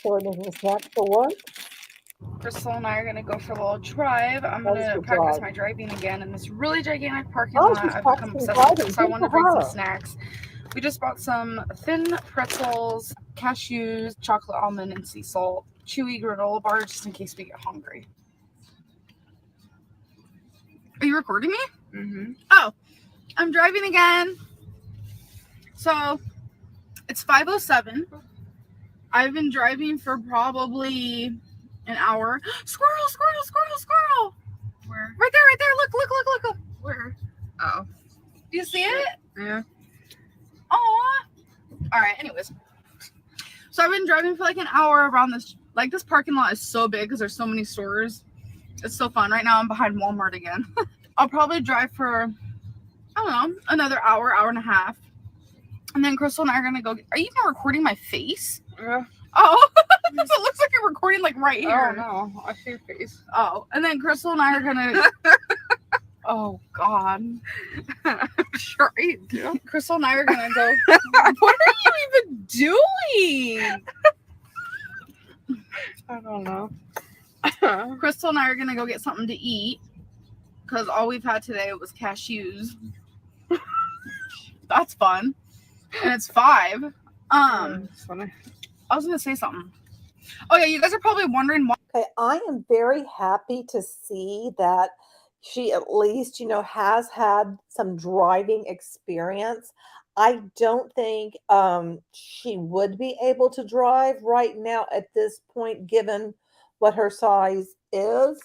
So we're making snacks for work. Crystal and I are gonna go for a little drive. I'm That is gonna good practice drive. my driving again in this really gigantic parking Oh, lot. she's I've become practicing obsessed with driving. it, so I Good wanted for to bring some her. snacks. We just bought some thin pretzels, cashews, chocolate almond, and sea salt, chewy granola bars just in case we get hungry. Are you recording me? Mm-hmm. Oh, I'm driving again. So it's 5:07. I've been driving for probably an hour. Squirrel, squirrel, squirrel, squirrel. Where? Right there, right there. Look, look, look, look, look. Where? Oh. Do you see it? Yeah. Aw. All right, anyways. So I've been driving for like an hour around this, like this parking lot is so big because there's so many stores. It's so fun. Right now I'm behind Walmart again. I'll probably drive for, I don't know, another hour, hour and a half. And then Crystal and I are going to go. Are you even recording my face? Yeah. Oh, so it looks like you're recording like right here. Oh no, I see your face. Oh, and then Crystal and I are going to. Oh, God. Sure you do. Crystal and I are going to go. What are you even doing? I don't know. Crystal and I are gonna go get something to eat because all we've had today was cashews. That's fun, and it's 5. It's funny. I was gonna say something. Oh yeah, you guys are probably wondering why. Okay, I am very happy to see that she at least, has had some driving experience. I don't think she would be able to drive right now at this point, given what her size is.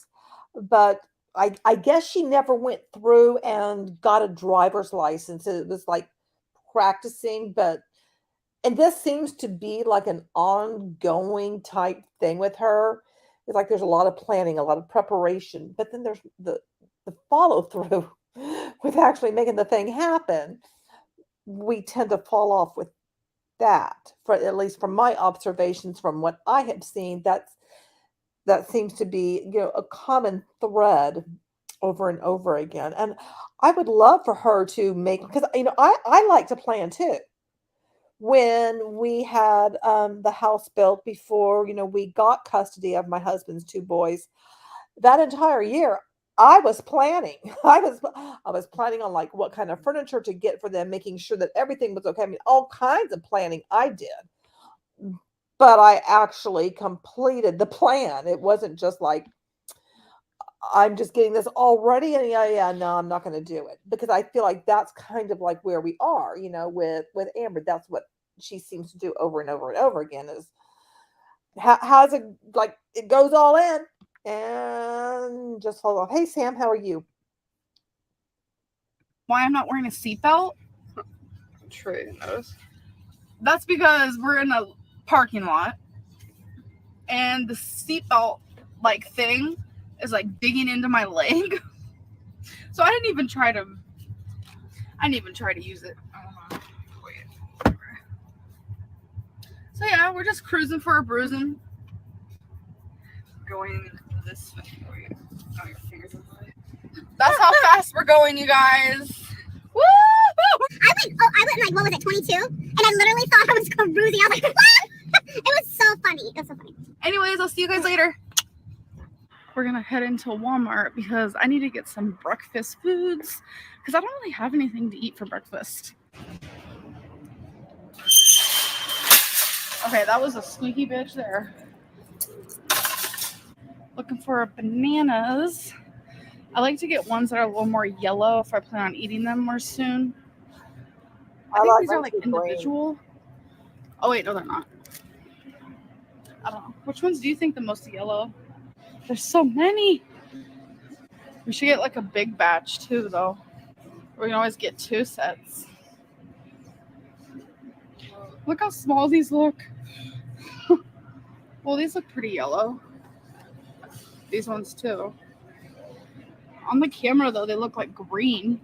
But I guess she never went through and got a driver's license. It was like practicing, and this seems to be like an ongoing type thing with her. It's like there's a lot of planning, a lot of preparation, but then there's the follow through with actually making the thing happen. We tend to fall off with that, for at least from my observations, from what I have seen. That seems to be a common thread over and over again. And I would love for her to make, because I like to plan too. when we had the house built before, we got custody of my husband's two boys. That entire year, I was planning. I was planning on like what kind of furniture to get for them, making sure that everything was okay. I mean, all kinds of planning I did. But I actually completed the plan. It wasn't just like I'm just getting this already and yeah, no, I'm not going to do it because I feel like that's kind of like where we are, with Amber. That's what she seems to do over and over and over again is has it like it goes all in and just hold on. Hey Sam, how are you? Why I'm not wearing a seatbelt? I'm sure you didn't notice. That's because we're in a parking lot and the seatbelt like thing is like digging into my leg. So I didn't even try to use it. Wait. So yeah, we're just cruising for a bruising. Going this way. Oh, your fingers in the way. That's how fast we're going, you guys. Woo! I went like, what was it, 22? And I literally thought I was cruising. I was like, what? It was so funny. It was so funny. Anyways, I'll see you guys later. We're gonna head into Walmart because I need to get some breakfast foods because I don't really have anything to eat for breakfast. Okay, that was a squeaky bitch there. Looking for bananas. I like to get ones that are a little more yellow if I plan on eating them more soon. I think these are like individual. Oh wait, no, they're not. I don't know. Which ones do you think the most yellow? There's so many. We should get like a big batch too, though. We can always get 2 sets. Look how small these look. Well, these look pretty yellow. These ones too. On the camera though, they look like green.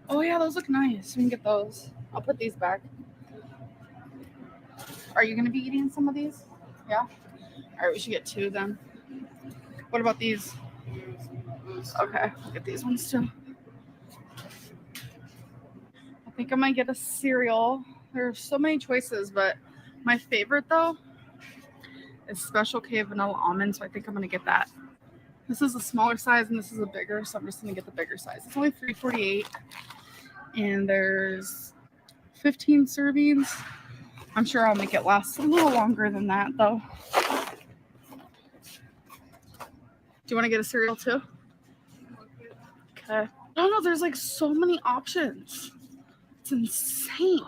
Oh yeah, those look nice. We can get those. I'll put these back. Are you gonna be eating some of these? Yeah? Alright, we should get 2 then. What about these? Okay, we'll get these ones too. I think I might get a cereal. There's so many choices, but my favorite though is Special K vanilla almond, so I think I'm gonna get that. This is a smaller size and this is a bigger, so I'm just gonna get the bigger size. It's only $3.48 and there's 15 servings. I'm sure I'll make it last a little longer than that though. Do you want to get a cereal too? Okay. Oh no, there's like so many options. It's insane.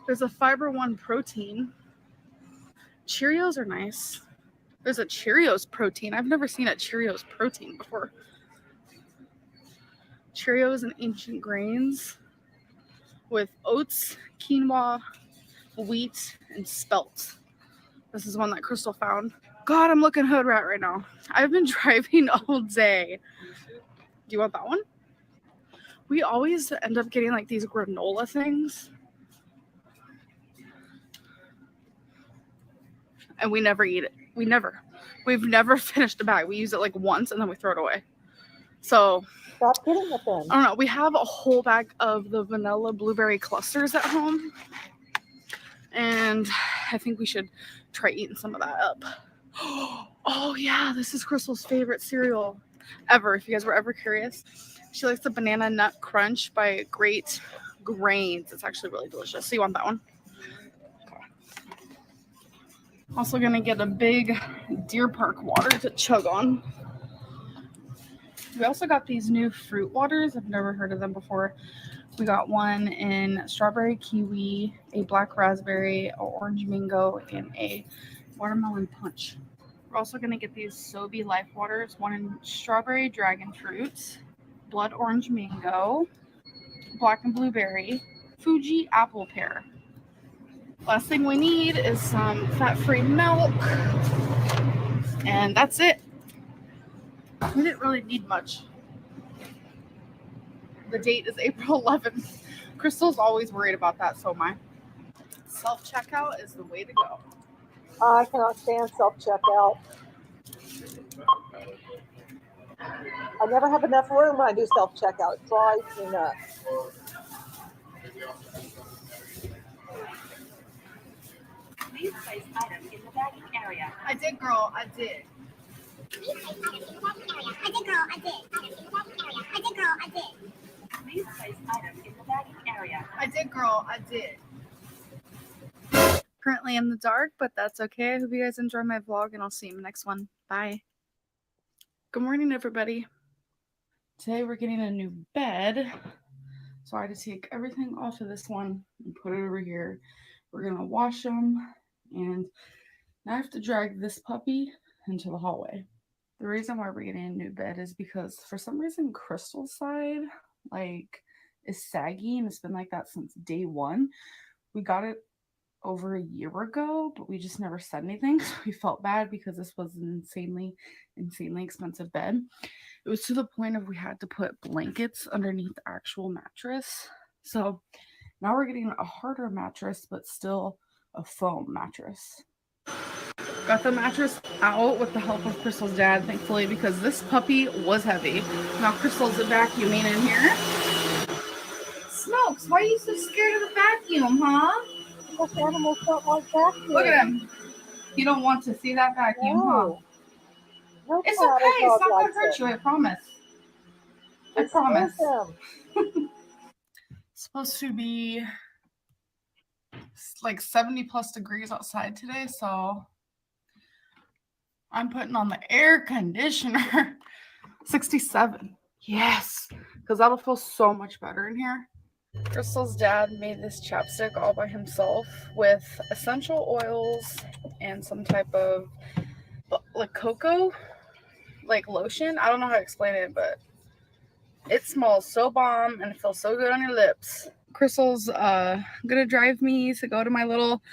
There's a Fiber One protein. Cheerios are nice. There's a Cheerios protein. I've never seen a Cheerios protein before. Cheerios and ancient grains with oats, quinoa, wheat, and spelt. This is one that Crystal found. God, I'm looking hood rat right now. I've been driving all day. Do you want that one? We always end up getting like these granola things. And we never eat it. We've never finished a bag. We use it like once and then we throw it away. So Stop getting it then. I don't know. We have a whole bag of the vanilla blueberry clusters at home. And I think we should try eating some of that up. Oh yeah, this is Crystal's favorite cereal ever. If you guys were ever curious, she likes the Banana Nut Crunch by Great Grains. It's actually really delicious. So you want that one? Okay. Also gonna get a big Deer Park water to chug on. We also got these new fruit waters. I've never heard of them before. We got one in strawberry kiwi, a black raspberry, an orange mango, and a watermelon punch. We're also going to get these Sobe Life Waters, one in strawberry dragon fruit, blood orange mango, black and blueberry, Fuji apple pear. Last thing we need is some fat-free milk. And that's it. We didn't really need much. The date is April 11th. Crystal's always worried about that, so am I. Self-checkout is the way to go. I cannot stand self-checkout. I never have enough room when I do self-checkout. It drives me nuts. Please place item in the bagging area. I did, girl. I did. Please place item in the bagging area. I did, girl. I did. Item in the bagging area. I did, girl. I did. Please place item in the bagging area. I did, girl. I did. Currently in the dark, but that's okay. I hope you guys enjoy my vlog, and I'll see you in the next one. Bye. Good morning, everybody. Today we're getting a new bed. So I had to take everything off of this one and put it over here. We're gonna wash them, and now I have to drag this puppy into the hallway. The reason why we're getting a new bed is because for some reason Crystal's side is saggy, and it's been like that since day one. We got it over a year ago, but we just never said anything. So we felt bad because this was an insanely expensive bed. It was to the point of we had to put blankets underneath the actual mattress. So now we're getting a harder mattress, but still a foam mattress. Got the mattress out with the help of Crystal's dad, thankfully, because this puppy was heavy. Now Crystal's vacuuming in here. Smokes, why are you so scared of the vacuum, huh? Because animals don't like vacuum. Look at him. You don't want to see that vacuum, huh? No It's cat or okay. It's dog not going likes to hurt it. you. I promise. I It promise. scares them. It's supposed to be like 70 plus degrees outside today, so I'm putting on the air conditioner. 67. Yes, because that'll feel so much better in here. Crystal's dad made this chapstick all by himself with essential oils and some type of like cocoa, like lotion. I don't know how to explain it, but it smells so bomb and it feels so good on your lips. Crystal's gonna drive me to go to my little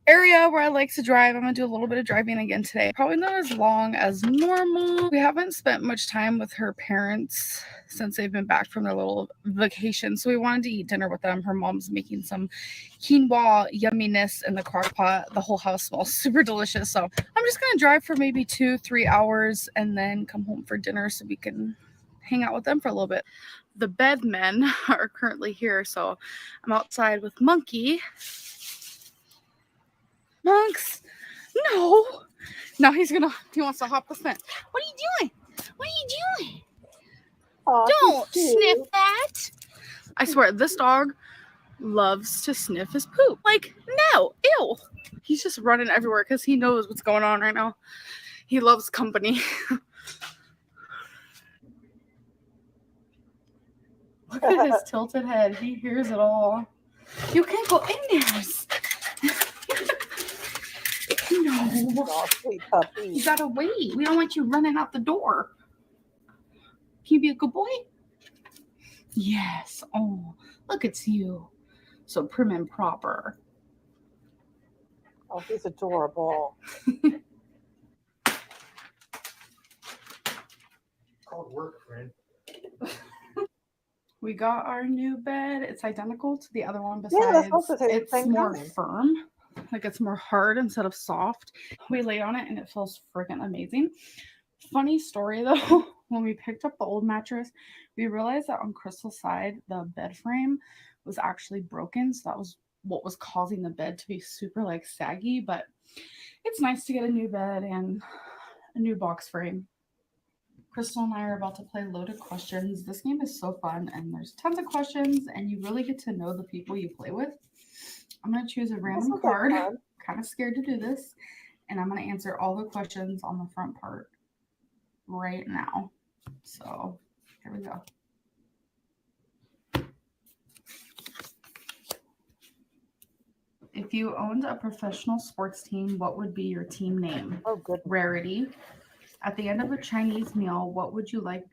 area where I like to drive. I'm gonna do a little bit of driving again today. Probably not as long as normal. We haven't spent much time with her parents since they've been back from their little vacation. So we wanted to eat dinner with them. Her mom's making some quinoa yumminess in the crock pot. The whole house smells super delicious. So I'm just gonna drive for maybe 2-3 hours and then come home for dinner so we can hang out with them for a little bit. The bed men are currently here, so I'm outside with Monkey. Monks, no. Now he wants to hop the fence. What are you doing? What are you doing? Oh, Don't he's cute. sniff that. I swear, this dog loves to sniff his poop. Like, no, ew. He's just running everywhere because he knows what's going on right now. He loves company. Look at his tilted head. He hears it all. You can't go in there. No. Oh, sweet puppy. You gotta wait. We don't want you running out the door. Can you be a good boy? Yes. Oh, look, it's you. So prim and proper. Oh, he's adorable. Called work, friend. We got our new bed. It's identical to the other one, Yeah, that's besides supposed to take the it's same more time. firm. Like it's more hard instead of soft. We laid on it and it feels freaking amazing. Funny story though, when we picked up the old mattress, we realized that on Crystal's side, the bed frame was actually broken. So that was what was causing the bed to be super like saggy, but it's nice to get a new bed and a new box frame. Crystal and I are about to play Loaded Questions. This game is so fun and there's tons of questions and you really get to know the people you play with. I'm going to choose a random sounds like card. fun. Kind of scared to do this. And I'm going to answer all the questions on the front part right now. So here we go. If you owned a professional sports team, what would be your team name? Oh, good. Rarity. At the end of a Chinese meal, what would you like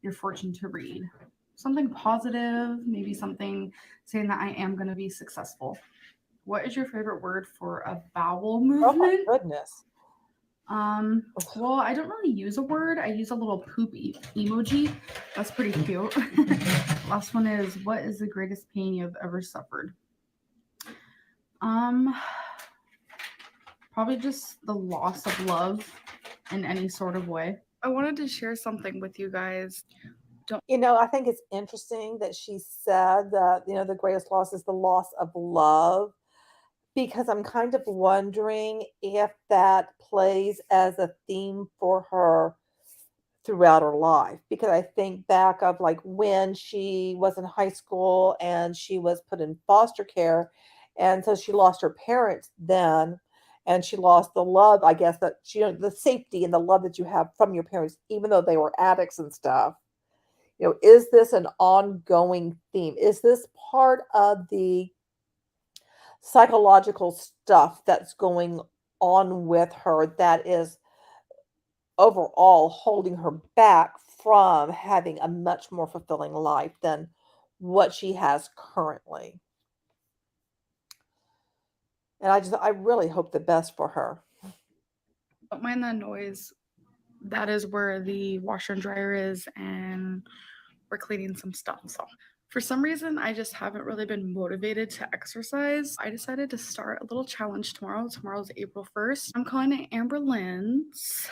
your fortune to read? Something positive, maybe something saying that I am going to be successful. What is your favorite word for a bowel Oh, my movement? goodness. Well, I don't really use a word. I use a little poop emoji. That's pretty cute. Last one is, what is the greatest pain you've ever suffered? Probably just the loss of love in any sort of way. I wanted to share something with you guys. You know, I think it's interesting that she said that, you know, the greatest loss is the loss of love. because I'm kind of wondering if that plays as a theme for her throughout her life. Because I think back of like when she was in high school and she was put in foster care, and so she lost her parents then, and she lost the love, I guess, that she, the safety and the love that you have from your parents, even though they were addicts and stuff. Is this an ongoing theme? Is this part of the psychological stuff that's going on with her that is overall holding her back from having a much more fulfilling life than what she has currently? And I really hope the best for her. Don't mind that noise. That is where the washer and dryer is, and we're cleaning some stuff. So for some reason, I just haven't really been motivated to exercise. I decided to start a little challenge tomorrow. Tomorrow's April 1st. I'm calling it Amberlynn's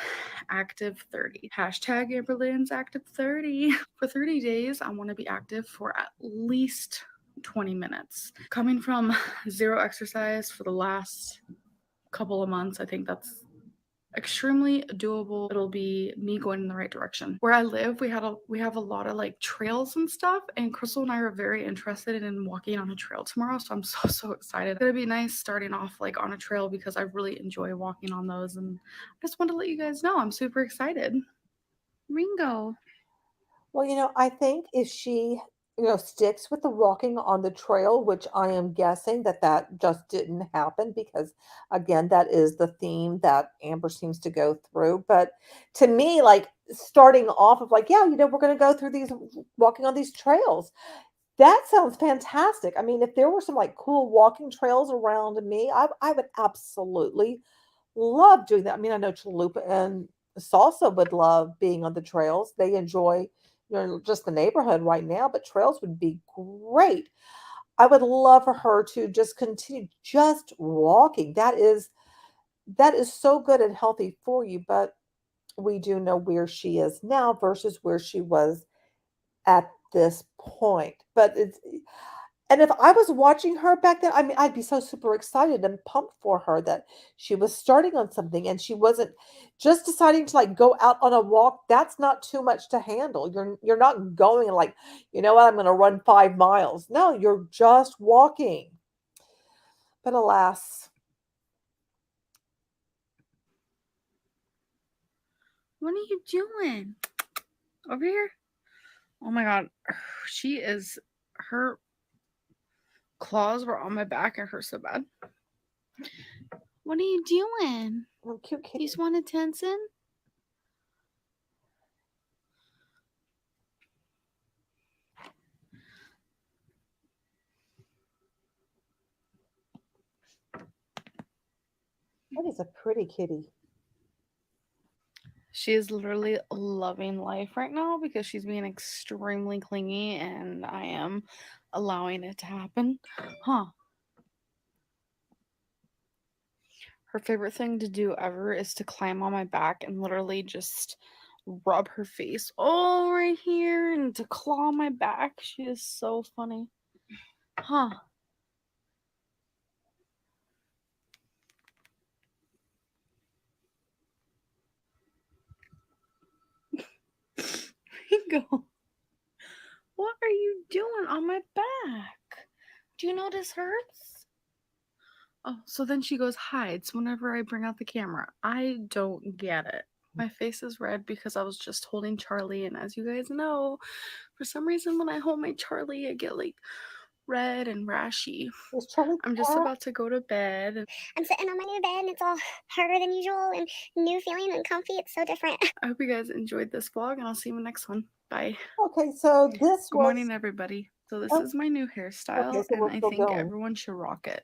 Active 30. Hashtag Amberlynn's Active 30. For 30 days, I want to be active for at least 20 minutes. Coming from zero exercise for the last couple of months, I think that's extremely doable. It'll be me going in the right direction. Where I live, we have a lot of like trails and stuff, and Crystal and I are very interested in walking on a trail tomorrow, so I'm so excited. It's gonna be nice starting off like on a trail because I really enjoy walking on those, and I just wanted to let you guys know I'm super excited. Ringo. Well, I think if she sticks with the walking on the trail, which I am guessing that just didn't happen because, again, that is the theme that Amber seems to go through. But to me, like starting off of like, yeah, we're going to go through these walking on these trails. That sounds fantastic. I mean, if there were some like cool walking trails around me, I would absolutely love doing that. I mean, I know Chalupa and Salsa would love being on the trails. They enjoy just the neighborhood right now, but trails would be great. I would love for her to just continue just walking. That is so good and healthy for you, but we do know where she is now versus where she was at this point. But and if I was watching her back then, I mean, I'd be so super excited and pumped for her that she was starting on something and she wasn't just deciding to like go out on a walk. That's not too much to handle. You're not going and like, you know what, I'm going to run 5 miles. No, you're just walking. But alas, What are you doing? Over here? Oh my god. Her claws were on my back. It hurt so bad. What are you doing? oh, cute You kitty. just want attention? That is a pretty kitty. She is literally loving life right now because she's being extremely clingy and I am allowing it to happen. Huh. Her favorite thing to do ever is to climb on my back and literally just rub her face all right here and to claw my back. She is so funny. Huh. Go. What are you doing on my back? Do you know this hurts? Oh, so then she goes hides whenever I bring out the camera. I don't get it. My face is red because I was just holding Charlie, and as you guys know, for some reason when I hold my Charlie, I get like red and rashy. Is Charlie I'm just cat? about to go to bed. I'm sitting on my new bed and it's all harder than usual and new feeling and comfy. It's so different. I hope you guys enjoyed this vlog, and I'll see you in the next one. Bye. Okay, so this Good was morning, everybody. So this oh, is my new okay, hairstyle, so and we're I still think going. everyone should rock it.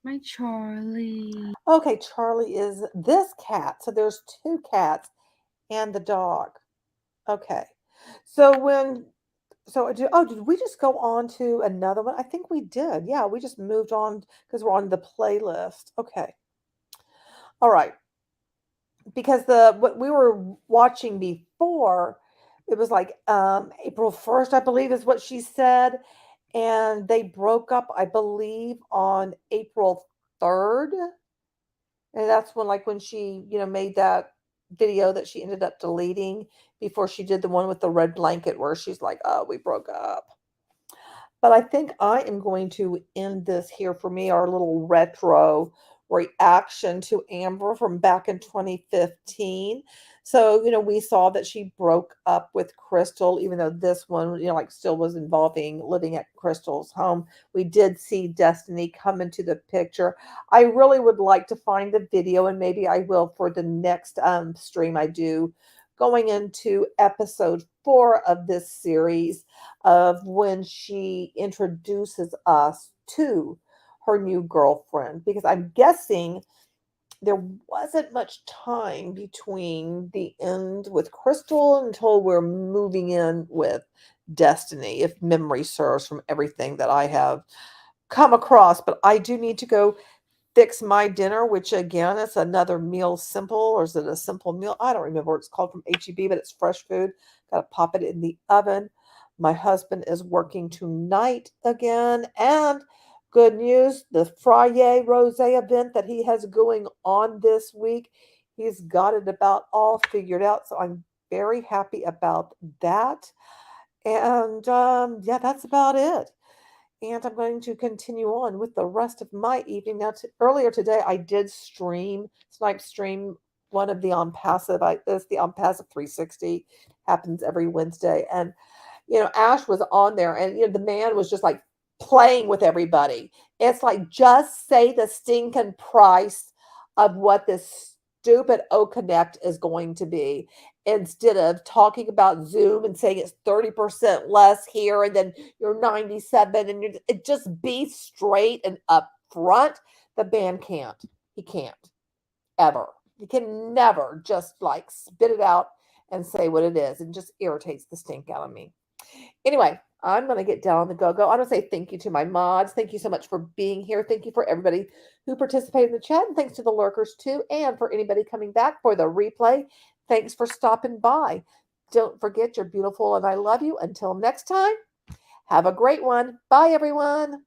My Charlie. Okay, Charlie is this cat. So there's two cats and the dog. Okay. So did we just go on to another one? I think we did. Yeah, we just moved on because we're on the playlist. Okay. All right. Because the what we were watching before, it was like April 1st, I believe is what she said. and they broke up, I believe, on April 3rd. And that's when she, made that video that she ended up deleting before she did the one with the red blanket where she's like, "Oh, we broke up." But I think I am going to end this here for me, our little retro reaction to Amber from back in 2015. So, we saw that she broke up with Crystal, even though this one, still was involving living at Crystal's home. We did see Destiny come into the picture. I really would like to find the video, and maybe I will for the next stream I do, going into episode 4 of this series, of when she introduces us to her new girlfriend, because I'm guessing there wasn't much time between the end with Crystal until we're moving in with Destiny, if memory serves, from everything that I have come across. But I do need to go fix my dinner, which again is another meal simple, or is it a simple meal? I don't remember what it's called from HEB, but it's fresh food. Got to pop it in the oven. My husband is working tonight again, and good news, the Friday Rosé event that he has going on this week, he's got it about all figured out. So I'm very happy about that. And yeah, that's about it. And I'm going to continue on with the rest of my evening. Now, earlier today, I did snipe stream one of the On Passive. It's the On Passive 360. Happens every Wednesday. And, Ash was on there, and, the man was just like playing with everybody. It's like, just say the stinking price of what this stupid O Connect is going to be, instead of talking about Zoom and saying it's 30% less here and then you're 97, and just be straight and upfront. The man can't. He can't ever. He can never just like spit it out and say what it is. It just irritates the stink out of me. Anyway, I'm going to get down on the go-go. I want to say thank you to my mods. Thank you so much for being here. Thank you for everybody who participated in the chat. And thanks to the lurkers too. And for anybody coming back for the replay, thanks for stopping by. Don't forget, you're beautiful and I love you. Until next time, have a great one. Bye, everyone.